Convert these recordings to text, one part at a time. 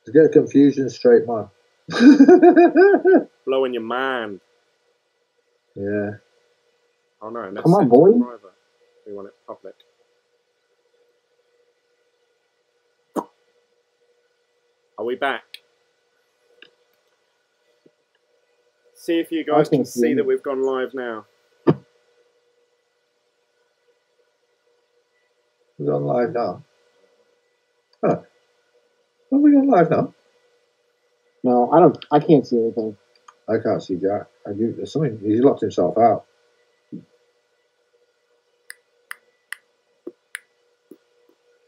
To get confusion straight, man. Blowing your mind. Yeah. Oh no, that's come on, boy. private. We want it public. Are we back? See if you guys can see that we've gone live now. We're on live now. Huh. Are we on live now? No, I can't see anything. I can't see Jack. There's something. He's locked himself out.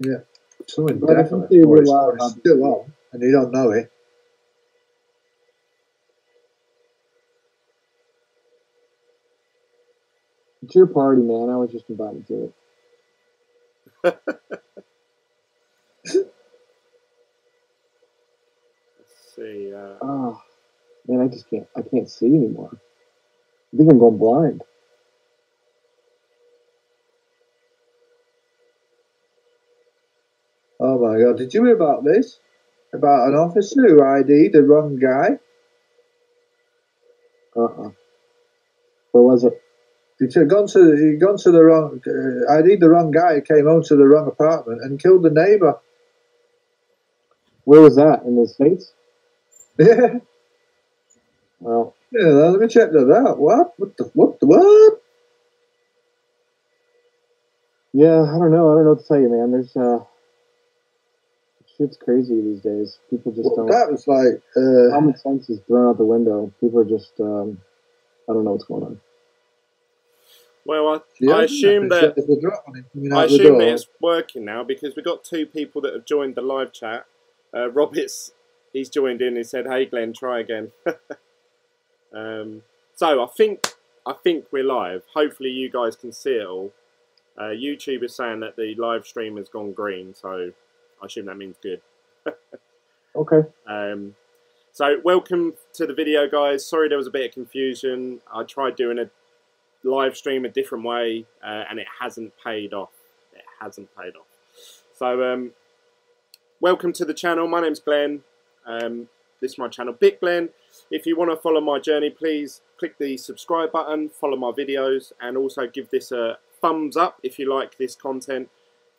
Yeah. Something But definitely. Or it's still on, and you don't know it. It's your party, man. I was just invited to it. Let's see. Oh, man, I can't see anymore. I think I'm going blind. Oh my God! Did you hear about this? About an officer who ID'd the wrong guy? Where was it? He'd gone to the wrong. ID'd the wrong guy. Came home to the wrong apartment and killed the neighbor. Where was that? In the States? Yeah. Well. Yeah. Let me check that out. What? What? Yeah, I don't know. I don't know what to tell you, man. There's shit's crazy these days. People just don't. That was like common sense is thrown out the window. People are just I don't know what's going on. Well, I assume that it's working now because we've got 2 people that have joined the live chat. Roberts, he's joined in and said, "Hey Glenn, try again." So I think we're live. Hopefully you guys can see it all. YouTube is saying that the live stream has gone green, so I assume that means good. Okay. So welcome to the video, guys. Sorry there was a bit of confusion. I tried doing a live stream a different way, and it hasn't paid off. It hasn't paid off. So welcome to the channel. My name's Glenn. This is my channel, Bitglen. If you want to follow my journey, please click the subscribe button, follow my videos, and also give this a thumbs up if you like this content.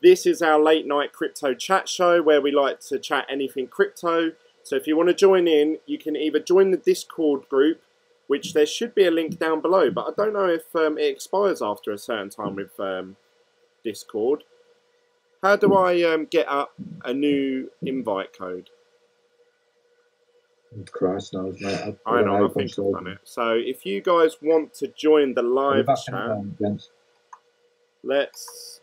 This is our late night crypto chat show where we like to chat anything crypto. So if you want to join in, you can either join the Discord group, which there should be a link down below, but I don't know if it expires after a certain time with Discord. How do I get up a new invite code? Christ knows, mate. I know, I think I've done it. So if you guys want to join the live chat, let's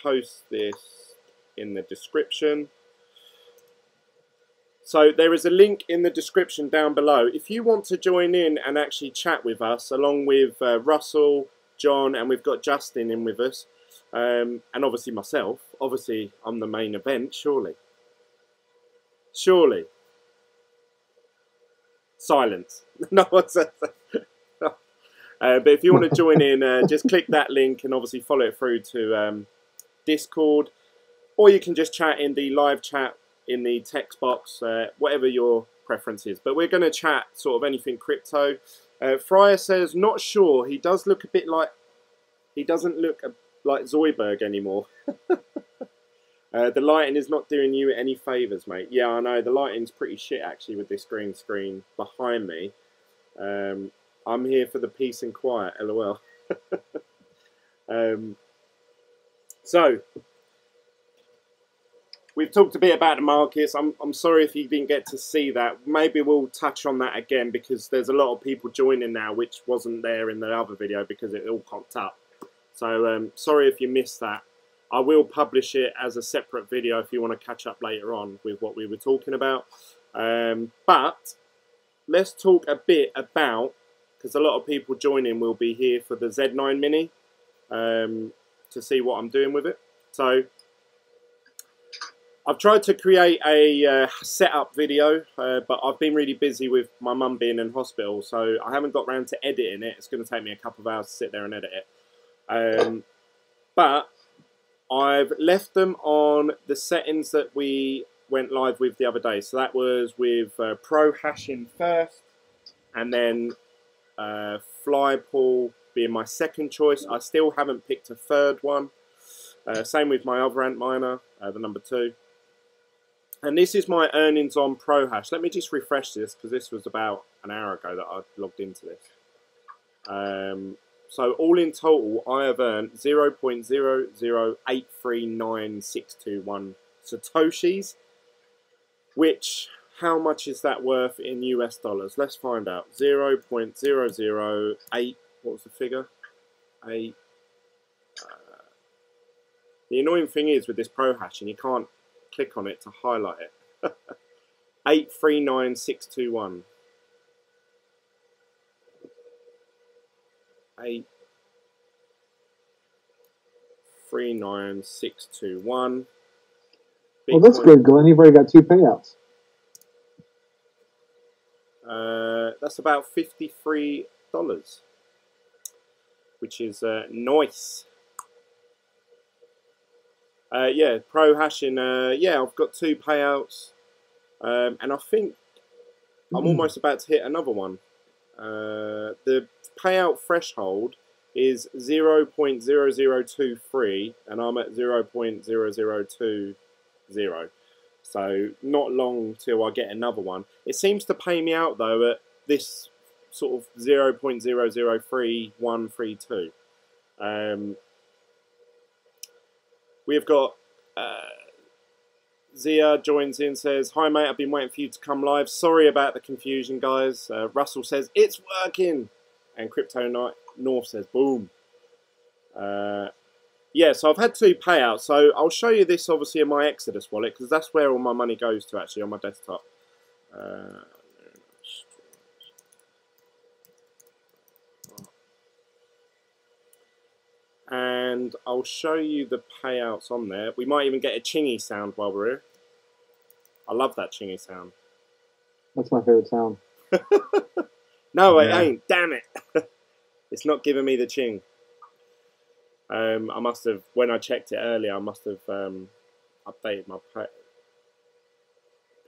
post this in the description. So there is a link in the description down below. If you want to join in and actually chat with us, along with Russell, John, and we've got Justin in with us, and obviously myself. Obviously, I'm the main event, surely. Surely. Silence. No, what's that? But if you want to join in, just click that link and obviously follow it through to Discord. Or you can just chat in the live chat in the text box, whatever your preference is. But we're going to chat sort of anything crypto. Fryer says, not sure. He does look a bit like... He doesn't look like Zoidberg anymore. The lighting is not doing you any favours, mate. Yeah, I know. The lighting's pretty shit, actually, with this green screen behind me. I'm here for the peace and quiet, lol. So, we've talked a bit about the markets. I'm sorry if you didn't get to see that. Maybe we'll touch on that again because there's a lot of people joining now, which wasn't there in the other video because it all cocked up. So, sorry if you missed that. I will publish it as a separate video if you want to catch up later on with what we were talking about. But let's talk a bit about, because a lot of people joining will be here for the Z9mini to see what I'm doing with it. So I've tried to create a setup video, but I've been really busy with my mum being in hospital, so I haven't got around to editing it. It's going to take me a couple of hours to sit there and edit it. But I've left them on the settings that we went live with the other day. So that was with ProHashing first, and then Flypool being my second choice. I still haven't picked a third one. Same with my other ant miner, the number 2. And this is my earnings on ProHash. Let me just refresh this, because this was about an hour ago that I logged into this. So all in total, I have earned 0.0083961 Satoshis, which, how much is that worth in US dollars? Let's find out. 0.008, what was the figure? 8. The annoying thing is with this ProHashing, you can't click on it to highlight it. 839621. 839621. Well, that's good, Glenn. You've already got 2 payouts. That's about $53, which is nice. Yeah, ProHashing. Yeah, I've got 2 payouts, and I think I'm almost about to hit another one. The payout threshold is 0.0023, and I'm at 0.0020. So not long till I get another one. It seems to pay me out though at this sort of 0.003132. We've got Zia joins in, says, "Hi mate, I've been waiting for you to come live. Sorry about the confusion, guys." Russell says, "It's working." And Crypto North says, "Boom." Yeah, so I've had 2 payouts. So I'll show you this obviously in my Exodus wallet, because that's where all my money goes to actually on my desktop. And I'll show you the payouts on there. We might even get a chingy sound while we're here. I love that chingy sound. That's my favorite sound. No, it ain't. Damn it. It's not giving me the ching. I must have, when I checked it earlier, I must have updated my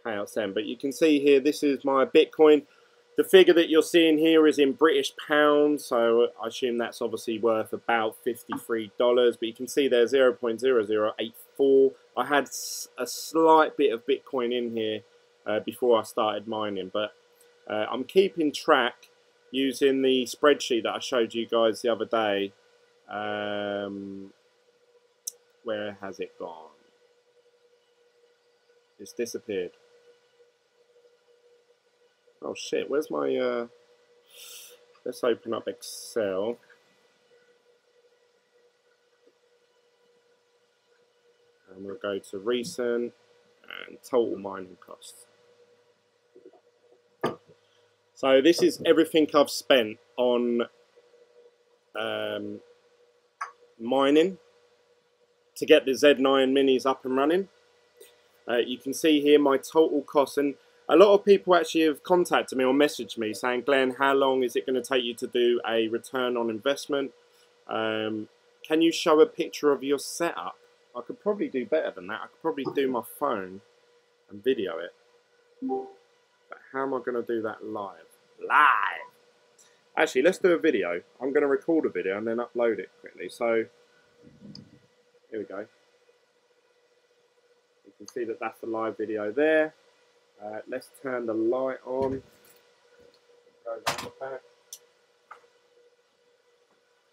payouts then. But you can see here, this is my Bitcoin. The figure that you're seeing here is in British pounds, so I assume that's obviously worth about $53. But you can see there 0.0084. I had a slight bit of Bitcoin in here before I started mining, but I'm keeping track using the spreadsheet that I showed you guys the other day. Where has it gone? It's disappeared. Oh shit, where's my, let's open up Excel. And we'll go to recent and total mining costs. So this is everything I've spent on mining to get the Z9minis up and running. You can see here my total cost, and a lot of people actually have contacted me or messaged me saying, "Glenn, how long is it going to take you to do a return on investment? Can you show a picture of your setup?" I could probably do better than that. I could probably do my phone and video it. But how am I going to do that live? Actually, let's do a video. I'm going to record a video and then upload it quickly. So, here we go. You can see that that's the live video there. Let's turn the light on. Go around the back.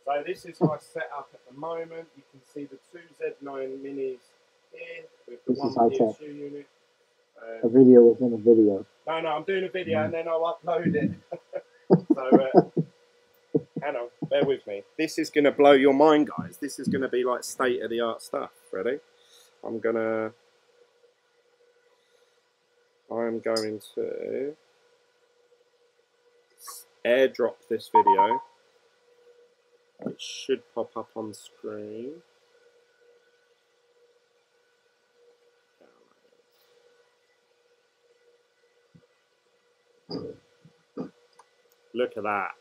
So this is my setup at the moment. You can see the 2 Z9minis here with the one PSU unit. A video within a video. No, I'm doing a video and then I'll upload it. So, hang on, bear with me. This is going to blow your mind, guys. This is going to be like state-of-the-art stuff. Ready? I'm going to airdrop this video. It should pop up on screen. Look at that.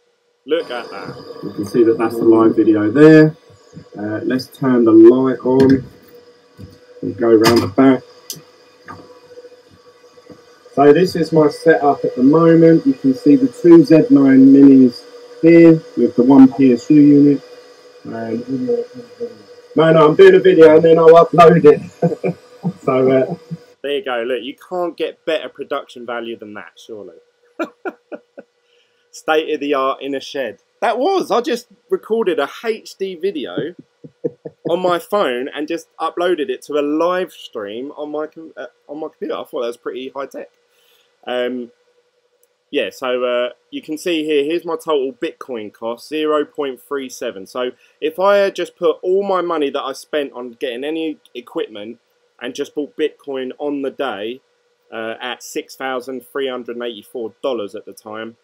Look at that. You can see that that's the live video there. Let's turn the light on and go around the back. So this is my setup at the moment. You can see the two Z9 minis here with the one PSU unit. No, I'm doing a video and then I'll upload it. So there you go. Look, you can't get better production value than that, surely. State of the art in a shed. That was. I just recorded a HD video on my phone and just uploaded it to a live stream on my computer. I thought that was pretty high tech. Yeah, so you can see here, here's my total Bitcoin cost, 0.37. So if I had just put all my money that I spent on getting any equipment and just bought Bitcoin on the day at $6,384 at the time,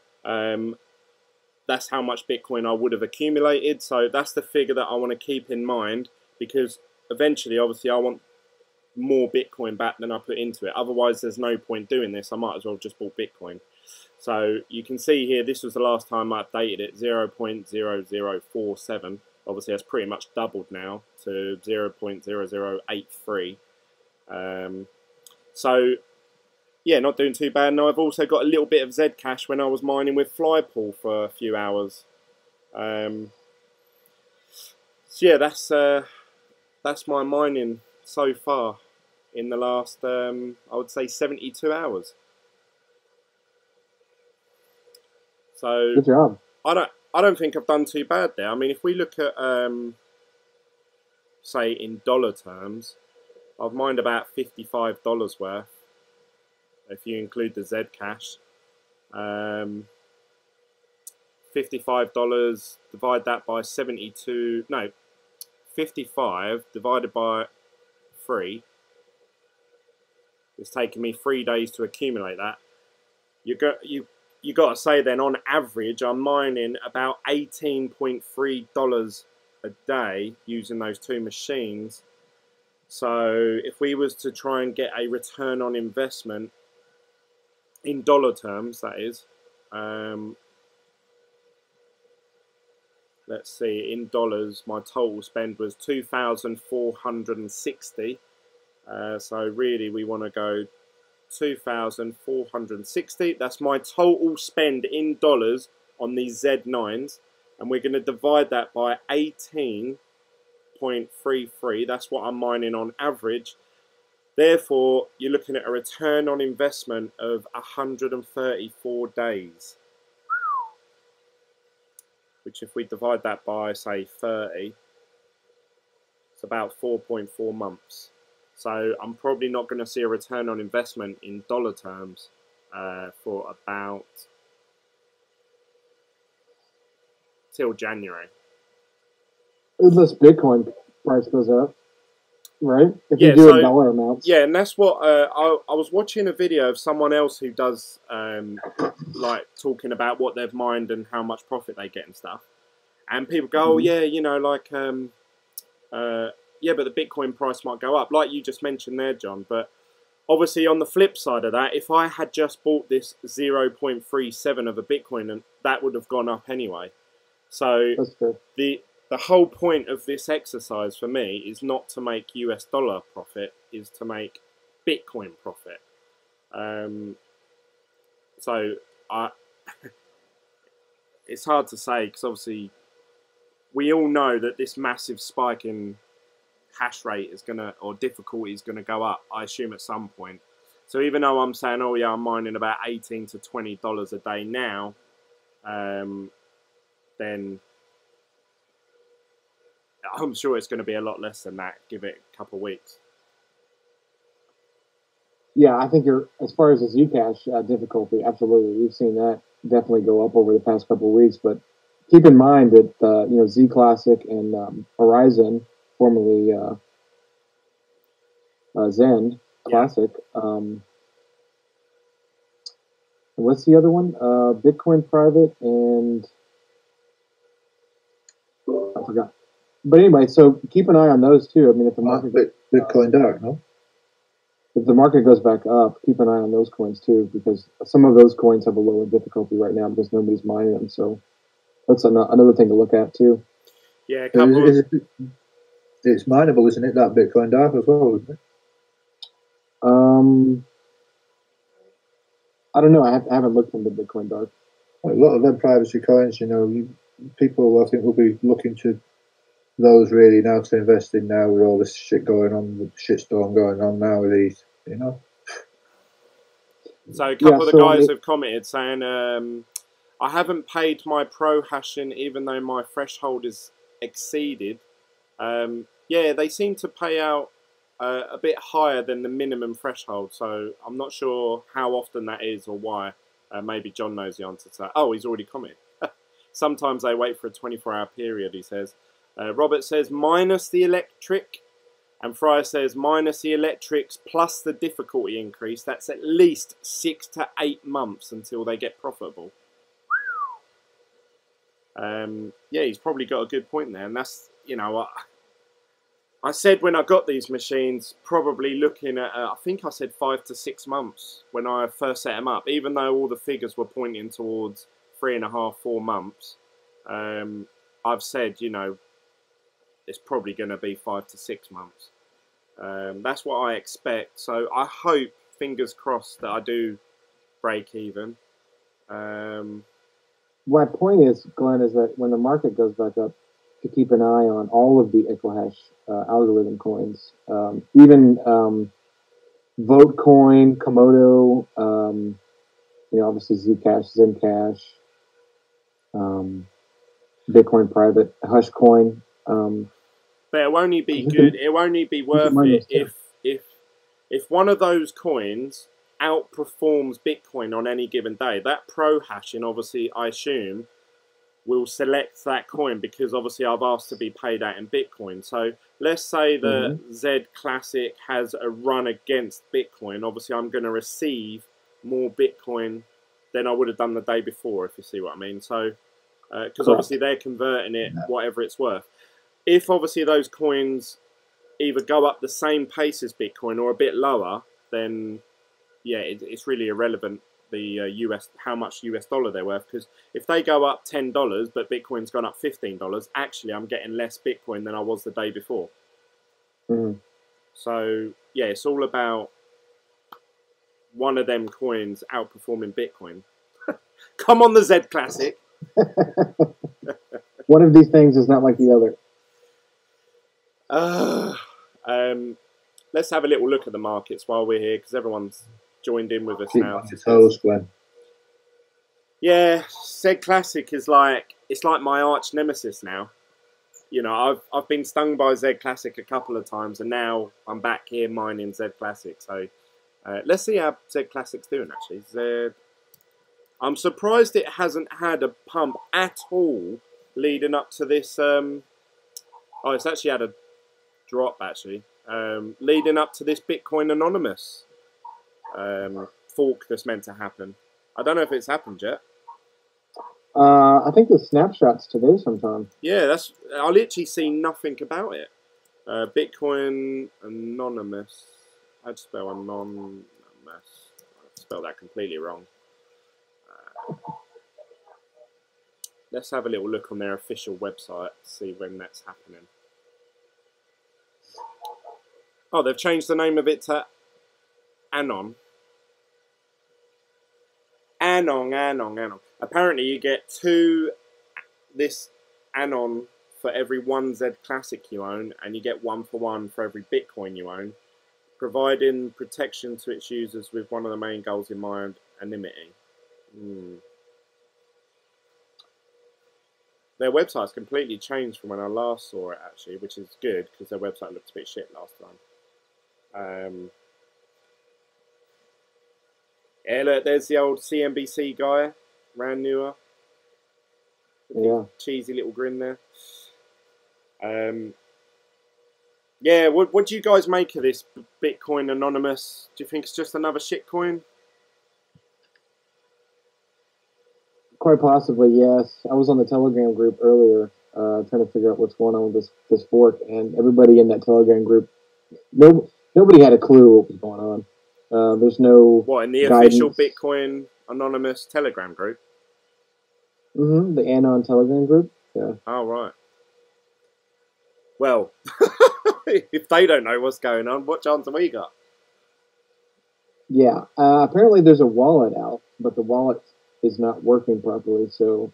that's how much Bitcoin I would have accumulated. So that's the figure that I want to keep in mind, because eventually, obviously, I want more Bitcoin back than I put into it. Otherwise, there's no point doing this. I might as well just bought Bitcoin. So you can see here, this was the last time I updated it, 0.0047. Obviously, that's pretty much doubled now to 0.0083. So, yeah, not doing too bad. Now, I've also got a little bit of Zcash when I was mining with Flypool for a few hours. So, yeah, that's my mining so far in the last, I would say, 72 hours. So good job. I don't think I've done too bad there. I mean, if we look at say in dollar terms, I've mined about $55 worth if you include the Zcash. $55, divide that by 72, no, 55 divided by 3. It's taken me 3 days to accumulate that. You got to say then, on average, I'm mining about $18.3 a day using those two machines. So if we was to try and get a return on investment in dollar terms, that is, let's see, in dollars, my total spend was $2,460. So really, we want to go 2,460. That's my total spend in dollars on these Z9s, and we're going to divide that by 18.33. That's what I'm mining on average. Therefore, you're looking at a return on investment of 134 days, which if we divide that by, say, 30, it's about 4.4 months. So I'm probably not going to see a return on investment in dollar terms for about till January. Unless Bitcoin price goes up, right? If you do in dollar amounts. Yeah, and that's what I was watching a video of someone else who does like talking about what they've mined and how much profit they get and stuff. And people go, oh yeah, you know, like yeah, but the Bitcoin price might go up, like you just mentioned there, John. But obviously, on the flip side of that, if I had just bought this 0.37 of a Bitcoin, and that would have gone up anyway. So the whole point of this exercise for me is not to make US dollar profit, is to make Bitcoin profit. So it's hard to say, because obviously we all know that this massive spike in hash rate is gonna, or difficulty is gonna go up, I assume, at some point. So even though I'm saying, oh yeah, I'm mining about $18 to $20 a day now, then I'm sure it's going to be a lot less than that. Give it a couple of weeks. Yeah, I think you're, as far as the Zcash difficulty, absolutely. We've seen that definitely go up over the past couple of weeks. But keep in mind that you know, Z Classic and Horizon, formerly Zen Classic. What's the other one? Bitcoin Private and I forgot. But anyway, so keep an eye on those too. I mean, if the market Bitcoin Dark, no? If the market goes back up, keep an eye on those coins too, because some of those coins have a lower difficulty right now because nobody's mining them. So that's another thing to look at too. Yeah, it's mineable, isn't it? That Bitcoin Dark as well, isn't it? I don't know. I haven't looked into Bitcoin Dark. A lot of them privacy coins, people I think will be looking to those really now to invest in now with all this shit going on, with shitstorm going on now with these, So a couple of the guys have commented saying, I haven't paid my ProHashing even though my threshold is exceeded. Yeah, they seem to pay out a bit higher than the minimum threshold, so I'm not sure how often that is or why. Maybe John knows the answer to that. Oh, he's already commented. Sometimes they wait for a 24-hour period, he says. Robert says, minus the electric. And Fryer says, minus the electrics plus the difficulty increase, that's at least 6 to 8 months until they get profitable. Yeah, he's probably got a good point there. And that's, I said when I got these machines, probably looking at, I think I said 5 to 6 months when I first set them up, even though all the figures were pointing towards 3.5, 4 months. I've said, it's probably going to be 5 to 6 months. That's what I expect. So I hope, fingers crossed, that I do break even. My point is, Glenn, is that when the market goes back up, to keep an eye on all of the EcoHash algorithm coins, even Votecoin, Komodo, obviously Zcash, Zencash, Bitcoin Private, Hushcoin. But it'll only be good. It'll only be worth it if one of those coins outperforms Bitcoin on any given day. That ProHashing, obviously, I assume, will select that coin because obviously I've asked to be paid out in Bitcoin. So let's say the Z Classic has a run against Bitcoin. Obviously, I'm going to receive more Bitcoin than I would have done the day before, if you see what I mean. So, because obviously they're converting it whatever it's worth. If obviously those coins either go up the same pace as Bitcoin or a bit lower, then yeah, it's really irrelevant how much US dollar they're worth, because if they go up $10 but Bitcoin's gone up $15, actually I'm getting less Bitcoin than I was the day before. So yeah, it's all about one of them coins outperforming Bitcoin. Come on, the Z Classic. One of these things is not like the other. Let's have a little look at the markets while we're here, because everyone's joined in with us now. Glenn. Yeah, Z Classic is it's like my arch nemesis now. I've been stung by Z Classic a couple of times, and now I'm back here mining Z Classic. So let's see how Z Classic's doing. Actually, I'm surprised it hasn't had a pump at all leading up to this. Oh, it's actually had a drop actually. Leading up to this Bitcoin Anonymous fork that's meant to happen. I don't know if it's happened yet. I think the snapshot's today sometime. Yeah, I literally see nothing about it. Bitcoin Anonymous. I'd spell anonymous. I spelled that completely wrong. Let's have a little look on their official website to see when that's happening. Oh, they've changed the name of it to Anon. Anon. Apparently you get this Anon for every 1 Z Classic you own, and you get 1 for 1 for every Bitcoin you own, providing protection to its users with one of the main goals in mind, anonymity. Their website's completely changed from when I last saw it, actually, which is good, because their website looked a bit shit last time. Yeah, look, there's the old CNBC guy, brand newer. Yeah. Cheesy little grin there. Yeah, what do you guys make of this Bitcoin Anonymous? Do you think it's just another shitcoin? Quite possibly, yes. I was on the Telegram group earlier, trying to figure out what's going on with this fork, and everybody in that Telegram group, nobody had a clue what was going on. There's no in the guidance. official Bitcoin Anonymous Telegram group? The Anon Telegram group. Yeah. Oh, right. Well, if they don't know what's going on, what chance have we got? Yeah. Apparently, there's a wallet out, but the wallet is not working properly. So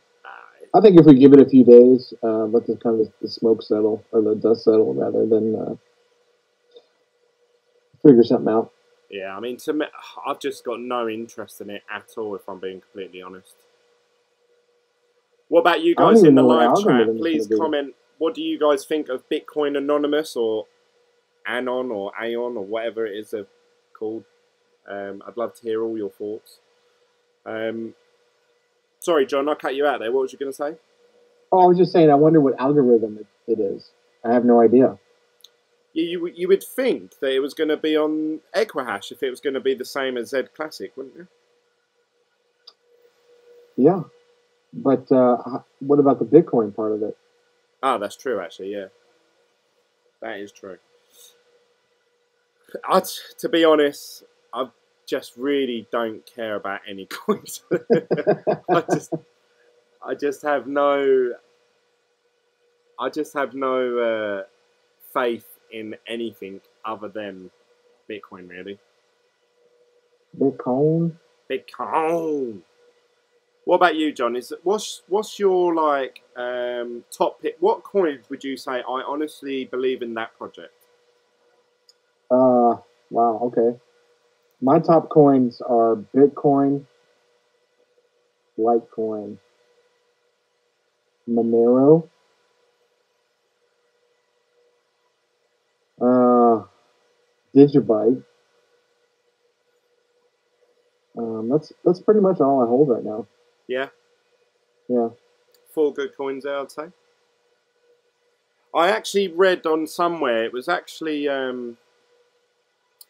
I think if we give it a few days, let the kind of the smoke settle or the dust settle, rather than figure something out. Yeah, I mean, to me, I've just got no interest in it at all, if I'm being completely honest. What about you I don't guys even in the know what live algorithm chat? is Please going to be. comment. What do you guys think of Bitcoin Anonymous or Anon or Aeon or whatever it is called? I'd love to hear all your thoughts. Sorry, John, I cut you out there. What was you going to say? Oh, I was just saying, I wonder what algorithm it is. I have no idea. You would think that it was going to be on Equihash if it was going to be the same as Z Classic, wouldn't you? Yeah. But what about the Bitcoin part of it? Oh, that's true, actually, yeah. That is true. To be honest, I just really don't care about any coins. I just have no faith in anything other than Bitcoin, really. Bitcoin? Bitcoin. What about you, John? What's your top pick? What coins would you say? I honestly believe in that project. Wow, okay. My top coins are Bitcoin, Litecoin, Monero, Digibyte. That's pretty much all I hold right now. Yeah? Yeah. 4 good coins there, I'd say. I actually read on somewhere, it was actually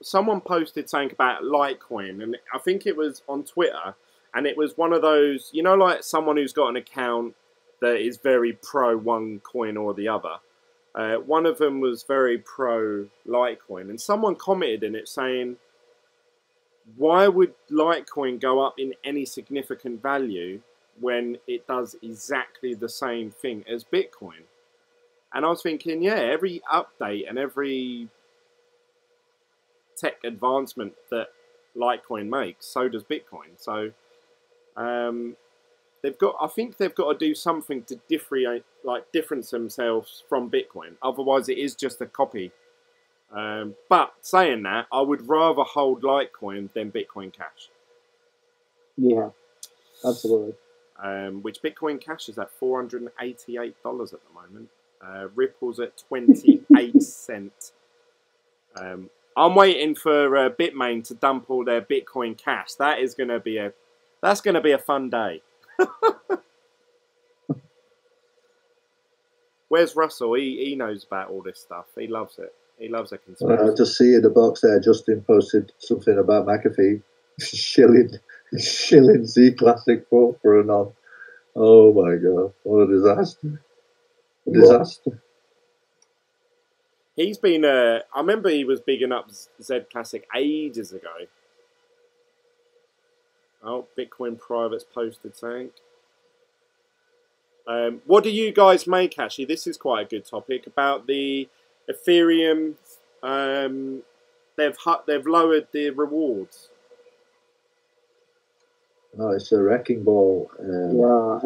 someone posted something about Litecoin, and I think it was on Twitter, and it was one of those, you know, like someone who's got an account that is very pro one coin or the other. One of them was very pro Litecoin, and someone commented in it saying, why would Litecoin go up in any significant value when it does exactly the same thing as Bitcoin? And I was thinking, yeah, every update and every tech advancement that Litecoin makes, so does Bitcoin. So I think they've got to do something to difference themselves from Bitcoin. Otherwise, it is just a copy. But saying that, I would rather hold Litecoin than Bitcoin Cash. Yeah, absolutely. Which Bitcoin Cash is at $488 at the moment. Ripple's at 28 cents. I'm waiting for Bitmain to dump all their Bitcoin Cash. That's going to be a fun day. Where's Russell? He knows about all this stuff. He loves it. He loves a conspiracy. I just see in the box there, Justin posted something about McAfee shilling Z Classic for an on. Oh my god, what a disaster! A disaster. He's been. I remember he was bigging up Z Classic ages ago. Oh, Bitcoin Private's posted something. What do you guys make, actually? This is quite a good topic about the Ethereum. They've lowered the rewards. Oh, it's a wrecking ball. Yeah.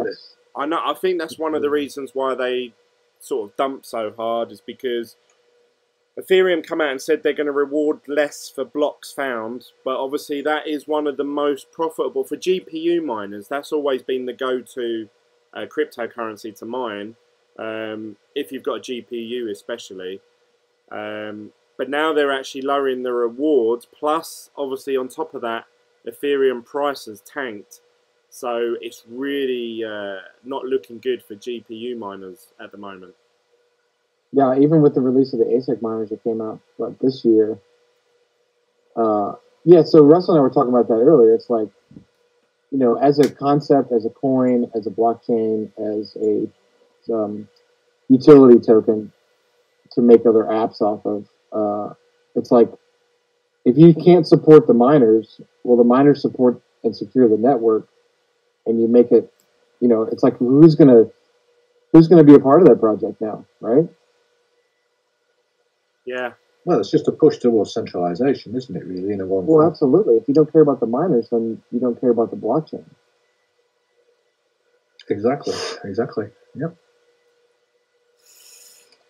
I know. I think that's one of the reasons why they sort of dumped so hard, is because Ethereum come out and said they're going to reward less for blocks found, but obviously that is one of the most profitable for GPU miners. That's always been the go-to cryptocurrency to mine, if you've got a GPU especially. But now they're actually lowering the rewards, plus obviously on top of that, Ethereum price has tanked. So it's really not looking good for GPU miners at the moment. Yeah, even with the release of the ASIC miners that came out this year. Yeah, so Russell and I were talking about that earlier. It's like, you know, as a concept, as a coin, as a blockchain, as a utility token to make other apps off of, it's like, if you can't support the miners, well, the miners support and secure the network, and you make it, you know, it's like, who's gonna be a part of that project now, right? Yeah, Well, it's just a push towards centralization, isn't it? Really, in a one. Well, absolutely. If you don't care about the miners, then you don't care about the blockchain. Exactly. Yep.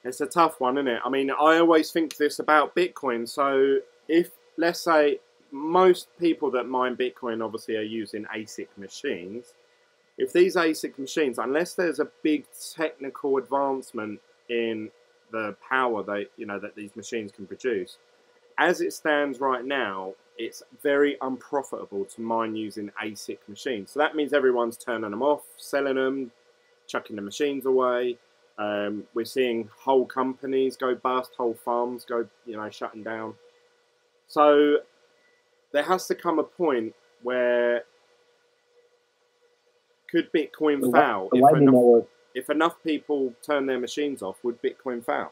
It's a tough one, isn't it? I mean, I always think this about Bitcoin. So if, let's say, most people that mine Bitcoin obviously are using ASIC machines. If these ASIC machines, unless there's a big technical advancement in the power that these machines can produce, as it stands right now, it's very unprofitable to mine using ASIC machines. So that means everyone's turning them off, selling them, chucking the machines away. We're seeing whole companies go bust, whole farms go, shutting down. So there has to come a point where could Bitcoin fail? If enough people turn their machines off, would Bitcoin fail?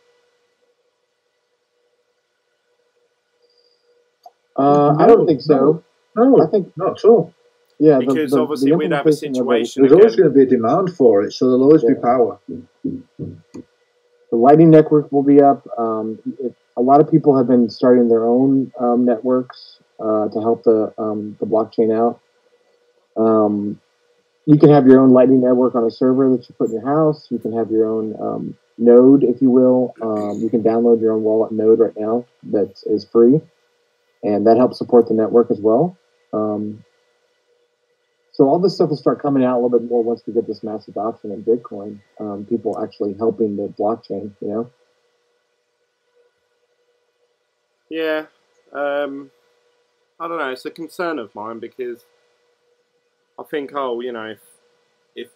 I don't think so. No, I think not at all. Yeah, because obviously we'd have a situation. There's always going to be a demand for it, so there'll always be power. The Lightning Network will be up. A lot of people have been starting their own networks to help the blockchain out. You can have your own Lightning Network on a server that you put in your house. You can have your own node, if you will. You can download your own wallet node right now that is free, and that helps support the network as well. So all this stuff will start coming out a little bit more once we get this mass adoption in Bitcoin. People actually helping the blockchain, Yeah, I don't know. It's a concern of mine because I think, if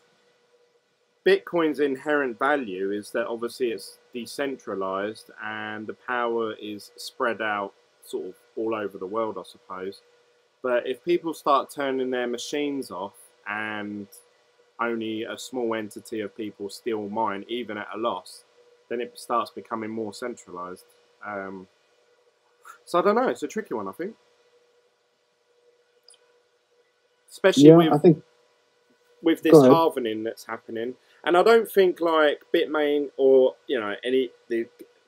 Bitcoin's inherent value is that obviously it's decentralized and the power is spread out sort of all over the world, I suppose. But if people start turning their machines off and only a small entity of people still mine, even at a loss, then it starts becoming more centralized. So I don't know. It's a tricky one, I think. Especially with this halvening that's happening. And I don't think like Bitmain or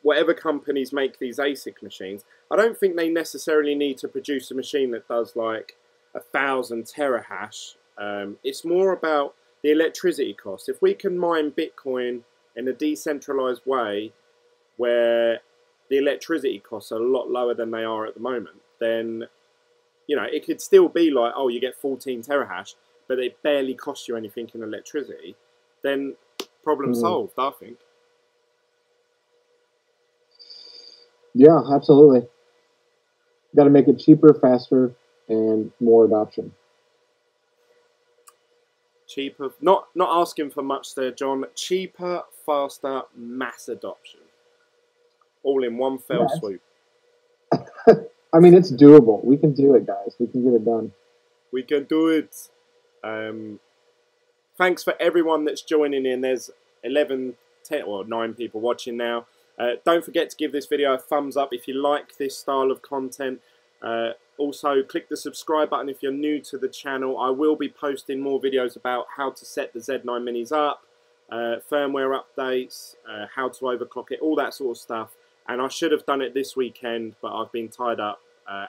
whatever companies make these ASIC machines, I don't think they necessarily need to produce a machine that does like 1,000 terahash. It's more about the electricity cost. If we can mine Bitcoin in a decentralized way where the electricity costs are a lot lower than they are at the moment, then it could still be like, oh, you get 14 terahash, but it barely costs you anything in electricity. Then problem solved, I think. Yeah, absolutely. Got to make it cheaper, faster, and more adoption. Cheaper, not asking for much there, John. Cheaper, faster, mass adoption, all in one fell swoop. I mean, it's doable. We can do it, guys. We can get it done. We can do it. Thanks for everyone that's joining in. There's 11, 10, or 9 people watching now. Don't forget to give this video a thumbs up if you like this style of content. Also, click the subscribe button if you're new to the channel. I will be posting more videos about how to set the Z9minis up, firmware updates, how to overclock it, all that sort of stuff. And I should have done it this weekend, but I've been tied up.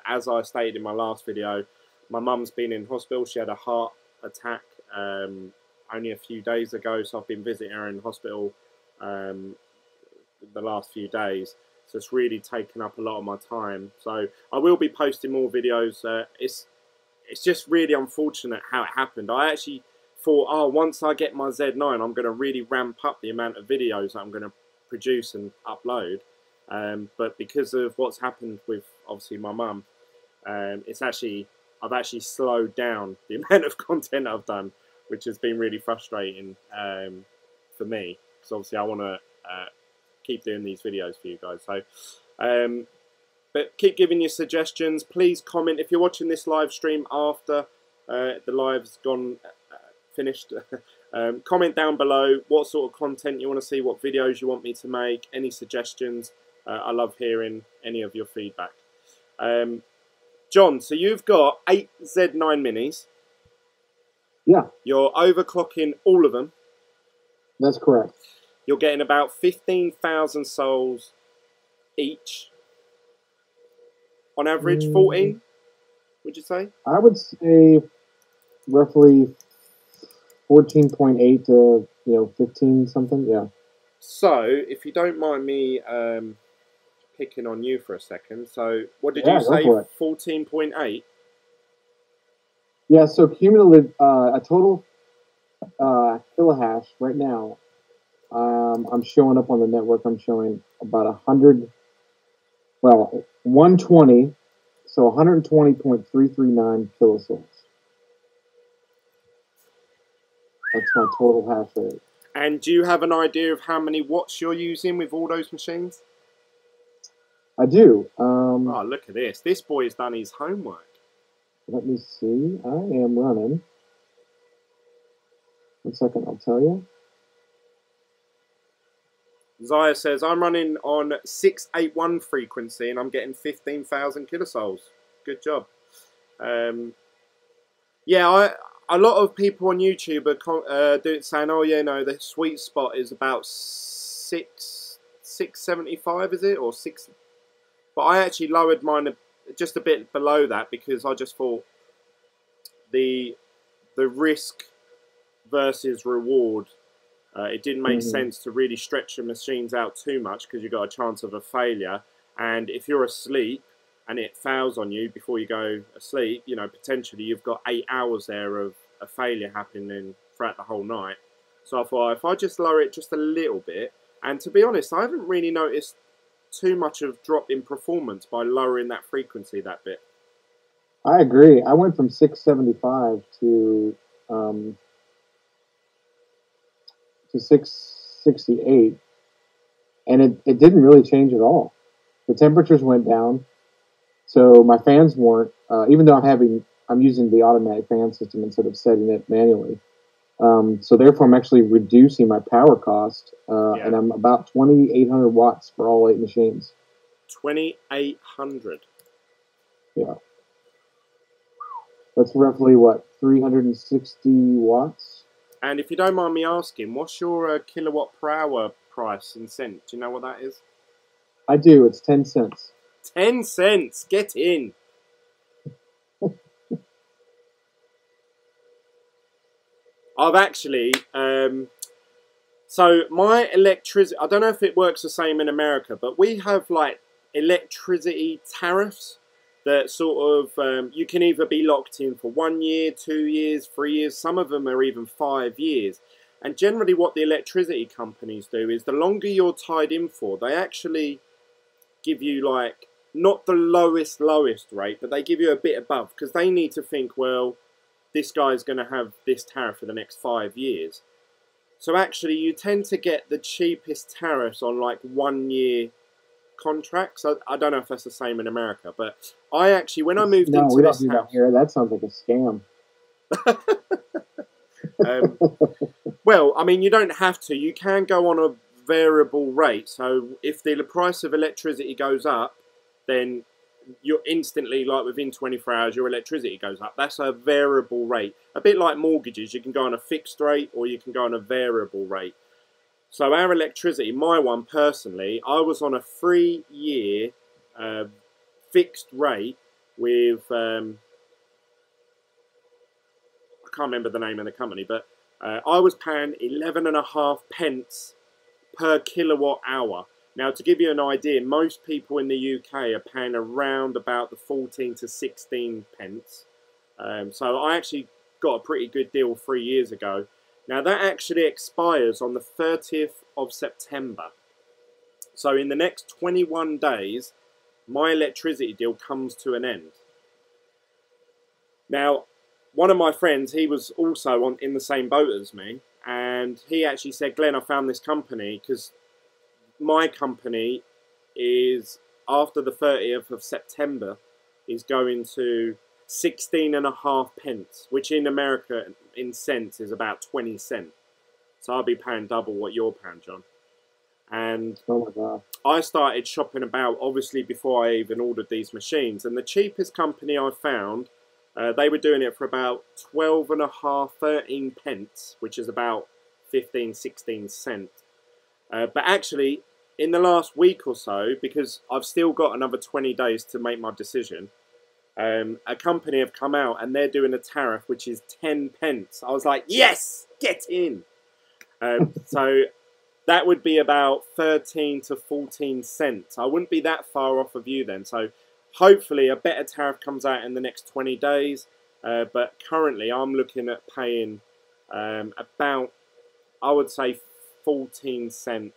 As I stated in my last video, my mum's been in hospital. She had a heart attack only a few days ago, so I've been visiting her in hospital the last few days. So it's really taken up a lot of my time. So I will be posting more videos. It's just really unfortunate how it happened. I actually thought, oh, once I get my Z9, I'm going to really ramp up the amount of videos that I'm going to produce and upload. But because of what's happened with obviously my mum, I've actually slowed down the amount of content I've done, which has been really frustrating for me, because obviously I want to keep doing these videos for you guys. So, but keep giving your suggestions. Please comment if you're watching this live stream after the live's gone finished. Comment down below what sort of content you want to see, what videos you want me to make, any suggestions. I love hearing any of your feedback. John, so you've got 8 Z9minis. Yeah. You're overclocking all of them. That's correct. You're getting about 15,000 souls each. on average? 14, would you say? I would say roughly 14.8 to 15 something. Yeah. So, if you don't mind me picking on you for a second, so what did Yeah, you go say? for it. 14.8. Yeah. So cumulative, a total kilohash right now. I'm showing up on the network. I'm showing about 100. Well, 120. So 120.339 kilosouls. That's my total hash rate. And do you have an idea of how many watts you're using with all those machines? I do. Oh, look at this. This boy's done his homework. Let me see. I am running. 1 second, I'll tell you. Zaya says, I'm running on 681 frequency and I'm getting 15,000 kilosouls. Good job. Yeah, a lot of people on YouTube are saying, oh yeah, no, the sweet spot is about 675, is it? Or 6... But I actually lowered mine just a bit below that because I just thought the risk versus reward, it didn't make sense to really stretch your machines out too much because you've got a chance of a failure. And if you're asleep and it fails on you before you go asleep, you know, potentially you've got 8 hours there of a failure happening throughout the whole night. So I thought if I just lower it just a little bit, and to be honest, I haven't really noticed too much of drop in performance by lowering that frequency that bit. I agree. I went from 675 to 668, and it didn't really change at all. The temperatures went down, so my fans weren't. Even though I'm using the automatic fan system instead of setting it manually. So therefore, I'm actually reducing my power cost, and I'm about 2,800 watts for all 8 machines. 2,800. Yeah. That's roughly, what, 360 watts? And if you don't mind me asking, what's your kilowatt per hour price in cents? Do you know what that is? I do. It's 10 cents. 10 cents. Get in. I've actually... so my electricity... I don't know if it works the same in America, but we have like electricity tariffs that sort of... you can either be locked in for 1 year, 2 years, 3 years. Some of them are even 5 years. And generally what the electricity companies do is the longer you're tied in for, they actually give you like, not the lowest rate, but they give you a bit above because they need to think, well, this guy's going to have this tariff for the next 5 years. So actually you tend to get the cheapest tariffs on like 1 year contracts. I don't know if that's the same in America, but I actually, when I moved into this house... that here. That sounds like a scam. Well, I mean, you don't have to. You can go on a variable rate. So if the price of electricity goes up, then you're instantly, like within 24 hours, your electricity goes up. That's a variable rate. A bit like mortgages. You can go on a fixed rate or you can go on a variable rate. So our electricity, my one personally, I was on a 3-year fixed rate with... I can't remember the name of the company, but I was paying 11.5 pence per kilowatt hour. Now, to give you an idea, most people in the UK are paying around about the 14 to 16 pence. So I actually got a pretty good deal 3 years ago. Now, that actually expires on the 30th of September. So in the next 21 days, my electricity deal comes to an end. Now, one of my friends, he was also in the same boat as me, and he actually said, Glenn, I found this company, because my company is, after the 30th of September, is going to 16.5 pence, which in America, in cents, is about 20 cents. So I'll be paying double what you're paying, John. And oh my God. I started shopping about, obviously, before I even ordered these machines, and the cheapest company I found, they were doing it for about 12.5, 13 pence, which is about 15, 16 cents. But actually, in the last week or so, because I've still got another 20 days to make my decision, a company have come out and they're doing a tariff which is 10 pence. I was like, yes, get in. So that would be about 13 to 14 cents. I wouldn't be that far off of you then. So hopefully a better tariff comes out in the next 20 days. But currently I'm looking at paying about, I would say, 14-cent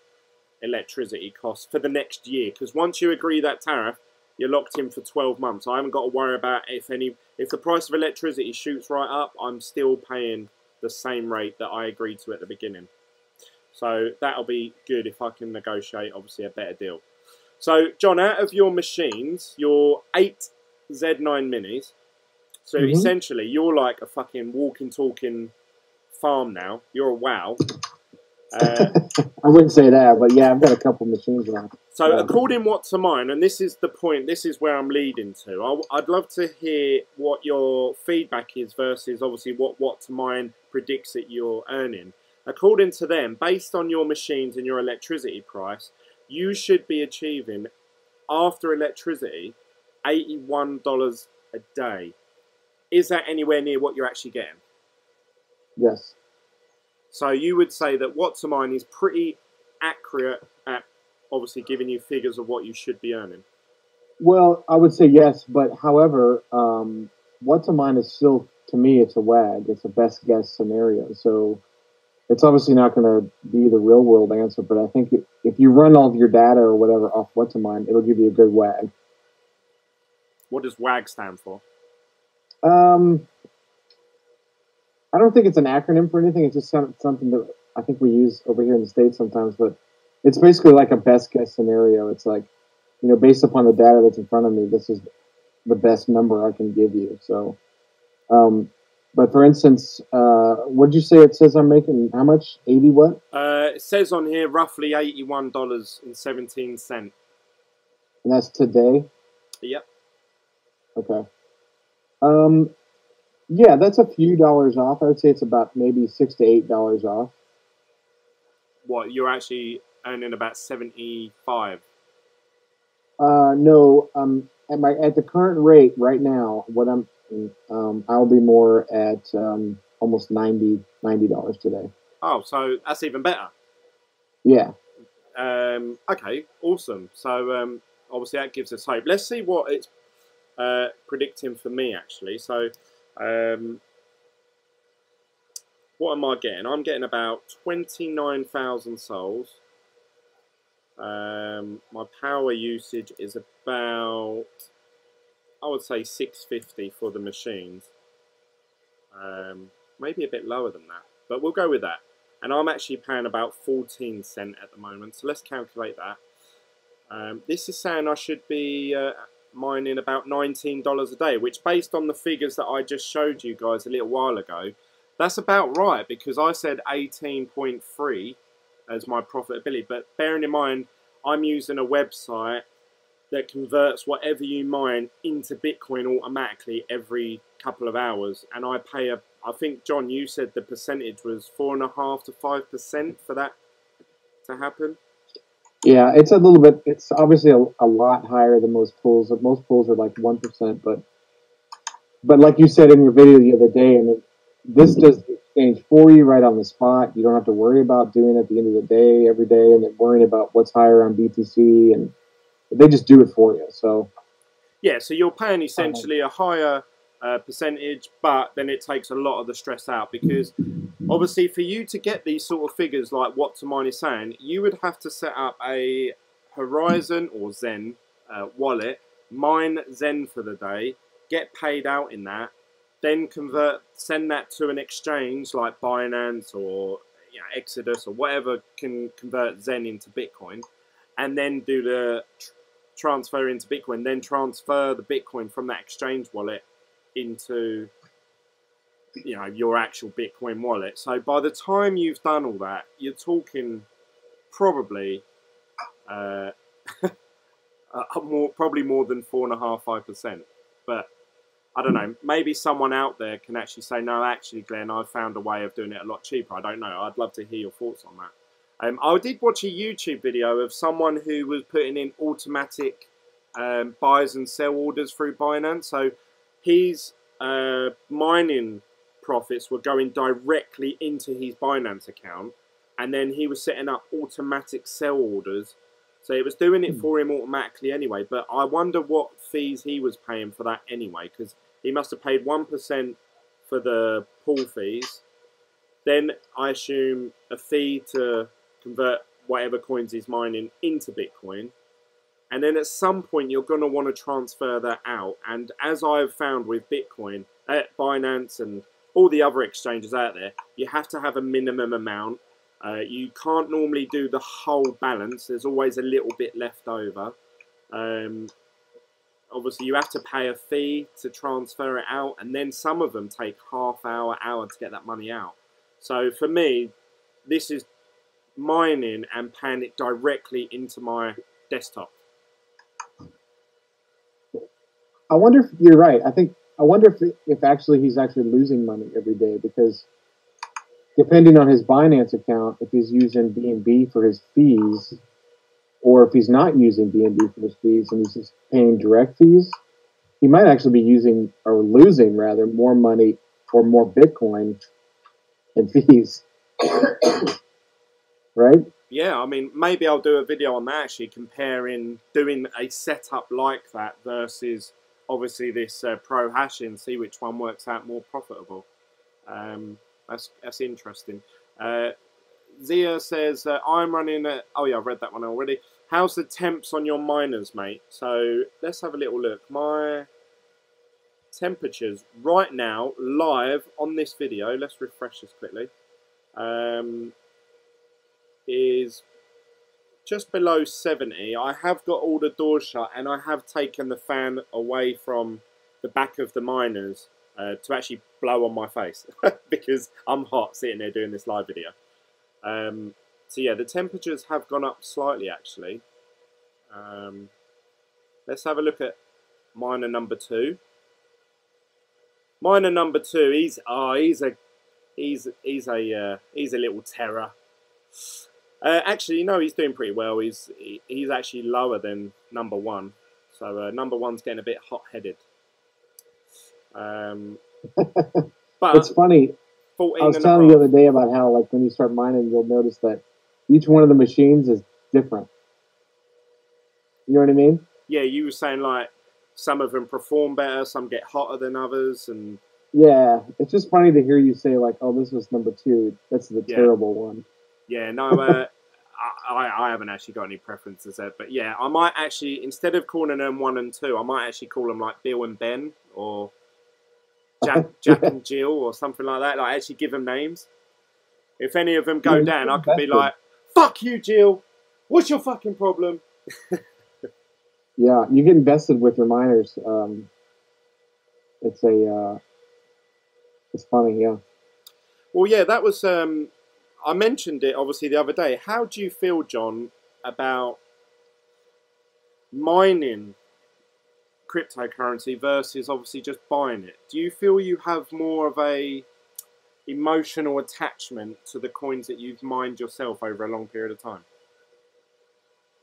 electricity costs for the next year. Because once you agree that tariff, you're locked in for 12 months. I haven't got to worry about if the price of electricity shoots right up, I'm still paying the same rate that I agreed to at the beginning. So that'll be good if I can negotiate, obviously, a better deal. So, John, out of your machines, your 8 Z9 minis, so essentially you're like a fucking walking, talking farm now. You're a wow. I wouldn't say that, but yeah, I've got a couple machines around. So according to mine, and this is the point, this is where I'm leading to, I'd love to hear what your feedback is versus obviously what to mine predicts that you're earning. According to them, based on your machines and your electricity price, you should be achieving, after electricity, $81 a day. Is that anywhere near what you're actually getting? Yes. So you would say that what to mine is pretty accurate at obviously giving you figures of what you should be earning. Well, I would say yes, but however, what to mine is still, to me, it's a WAG. It's a best guess scenario. So it's obviously not going to be the real world answer, but I think if you run all of your data or whatever off what to mine, it'll give you a good WAG. What does WAG stand for? I don't think it's an acronym for anything. It's just something that I think we use over here in the States sometimes, but it's basically like a best guess scenario. It's like, based upon the data that's in front of me, this is the best number I can give you. So, but for instance, what did you say it says I'm making? How much? 80 what? It says on here roughly $81.17. And that's today? Yep. Okay. Yeah, that's a few dollars off. I would say it's about maybe $6 to $8 off. What, you're actually earning about 75? No, at the current rate right now, I'll be more at almost $90 today. Oh, so that's even better. Yeah. Okay, awesome. So obviously that gives us hope. Let's see what it's predicting for me actually. So what am I getting? I'm getting about 29,000 souls. My power usage is about, I would say, 650 for the machines. Maybe a bit lower than that, but we'll go with that. And I'm actually paying about 14 cents at the moment, so let's calculate that. This is saying I should be mining about $19 a day, which based on the figures that I just showed you guys a little while ago, that's about right, because I said 18.3 as my profitability. But bearing in mind, I'm using a website that converts whatever you mine into Bitcoin automatically every couple of hours, and I pay I think, John, you said the percentage was 4.5% to 5% for that to happen. Yeah, it's a little bit. It's obviously a lot higher than most pools. Most pools are like 1%, but like you said in your video the other day, this does the exchange for you right on the spot. You don't have to worry about doing it at the end of the day every day, and then worrying about what's higher on BTC, and they just do it for you. So yeah, so you're paying essentially a higher percentage, but then it takes a lot of the stress out, because obviously for you to get these sort of figures like what to mine is saying, you would have to set up a Horizon or Zen wallet, mine Zen for the day, get paid out in that, then send that to an exchange like Binance or Exodus or whatever can convert Zen into Bitcoin, and then do the transfer into Bitcoin, then transfer the Bitcoin from that exchange wallet into your actual Bitcoin wallet. So by the time you've done all that, you're talking probably probably more than 4.5–5%. But I don't know, maybe someone out there can actually say, no, actually, Glenn, I've found a way of doing it a lot cheaper. I don't know. I'd love to hear your thoughts on that. I did watch a YouTube video of someone who was putting in automatic buys and sell orders through Binance. So his mining profits were going directly into his Binance account, and then he was setting up automatic sell orders. So it was doing it for him automatically anyway. But I wonder what fees he was paying for that anyway, because he must have paid 1% for the pool fees. Then I assume a fee to convert whatever coins he's mining into Bitcoin. And then at some point, you're going to want to transfer that out. And as I've found with Bitcoin, at Binance and all the other exchanges out there, you have to have a minimum amount. You can't normally do the whole balance. There's always a little bit left over. Obviously, you have to pay a fee to transfer it out. And then some of them take half hour to get that money out. So for me, this is mining and paying it directly into my desktop. I wonder if you're right. I wonder if actually he's actually losing money every day, because depending on his Binance account, if he's using BNB for his fees, or if he's not using BNB for his fees and he's just paying direct fees, he might actually be using, or losing rather, more money or more Bitcoin in fees. Right? Yeah, I mean, maybe I'll do a video on that, actually, comparing doing a setup like that versus obviously this ProHash, and see which one works out more profitable. That's interesting. Zia says, I'm running a... Oh, yeah, I've read that one already. How's the temps on your miners, mate? So let's have a little look. My temperatures right now, live on this video, let's refresh this quickly, is just below 70. I have got all the doors shut, and I have taken the fan away from the back of the miners to actually blow on my face because I'm hot sitting there doing this live video. So yeah, the temperatures have gone up slightly actually. Let's have a look at miner number 2. Miner number 2, he's a little terror. Actually, no, he's doing pretty well. He's actually lower than number 1. So number 1's getting a bit hot-headed. But it's funny. I was telling you the other day about how, like, when you start mining, you'll notice that each one of the machines is different. You know what I mean? Yeah, you were saying, like, some of them perform better, some get hotter than others, and... Yeah, it's just funny to hear you say, like, oh, this was number 2. That's the terrible one. Yeah, no, I haven't actually got any preferences there. But yeah, I might actually, instead of calling them 1 and 2, I might actually call them, like, Bill and Ben, or Jack and Jill, or something like that. Like, actually give them names. If any of them go down, I could be like, fuck you, Jill. What's your fucking problem? Yeah, you get invested with your miners. It's funny, yeah. Well, yeah, that was, I mentioned it obviously the other day. How do you feel, John, about mining cryptocurrency versus obviously just buying it? Do you feel you have more of a emotional attachment to the coins that you've mined yourself over a long period of time?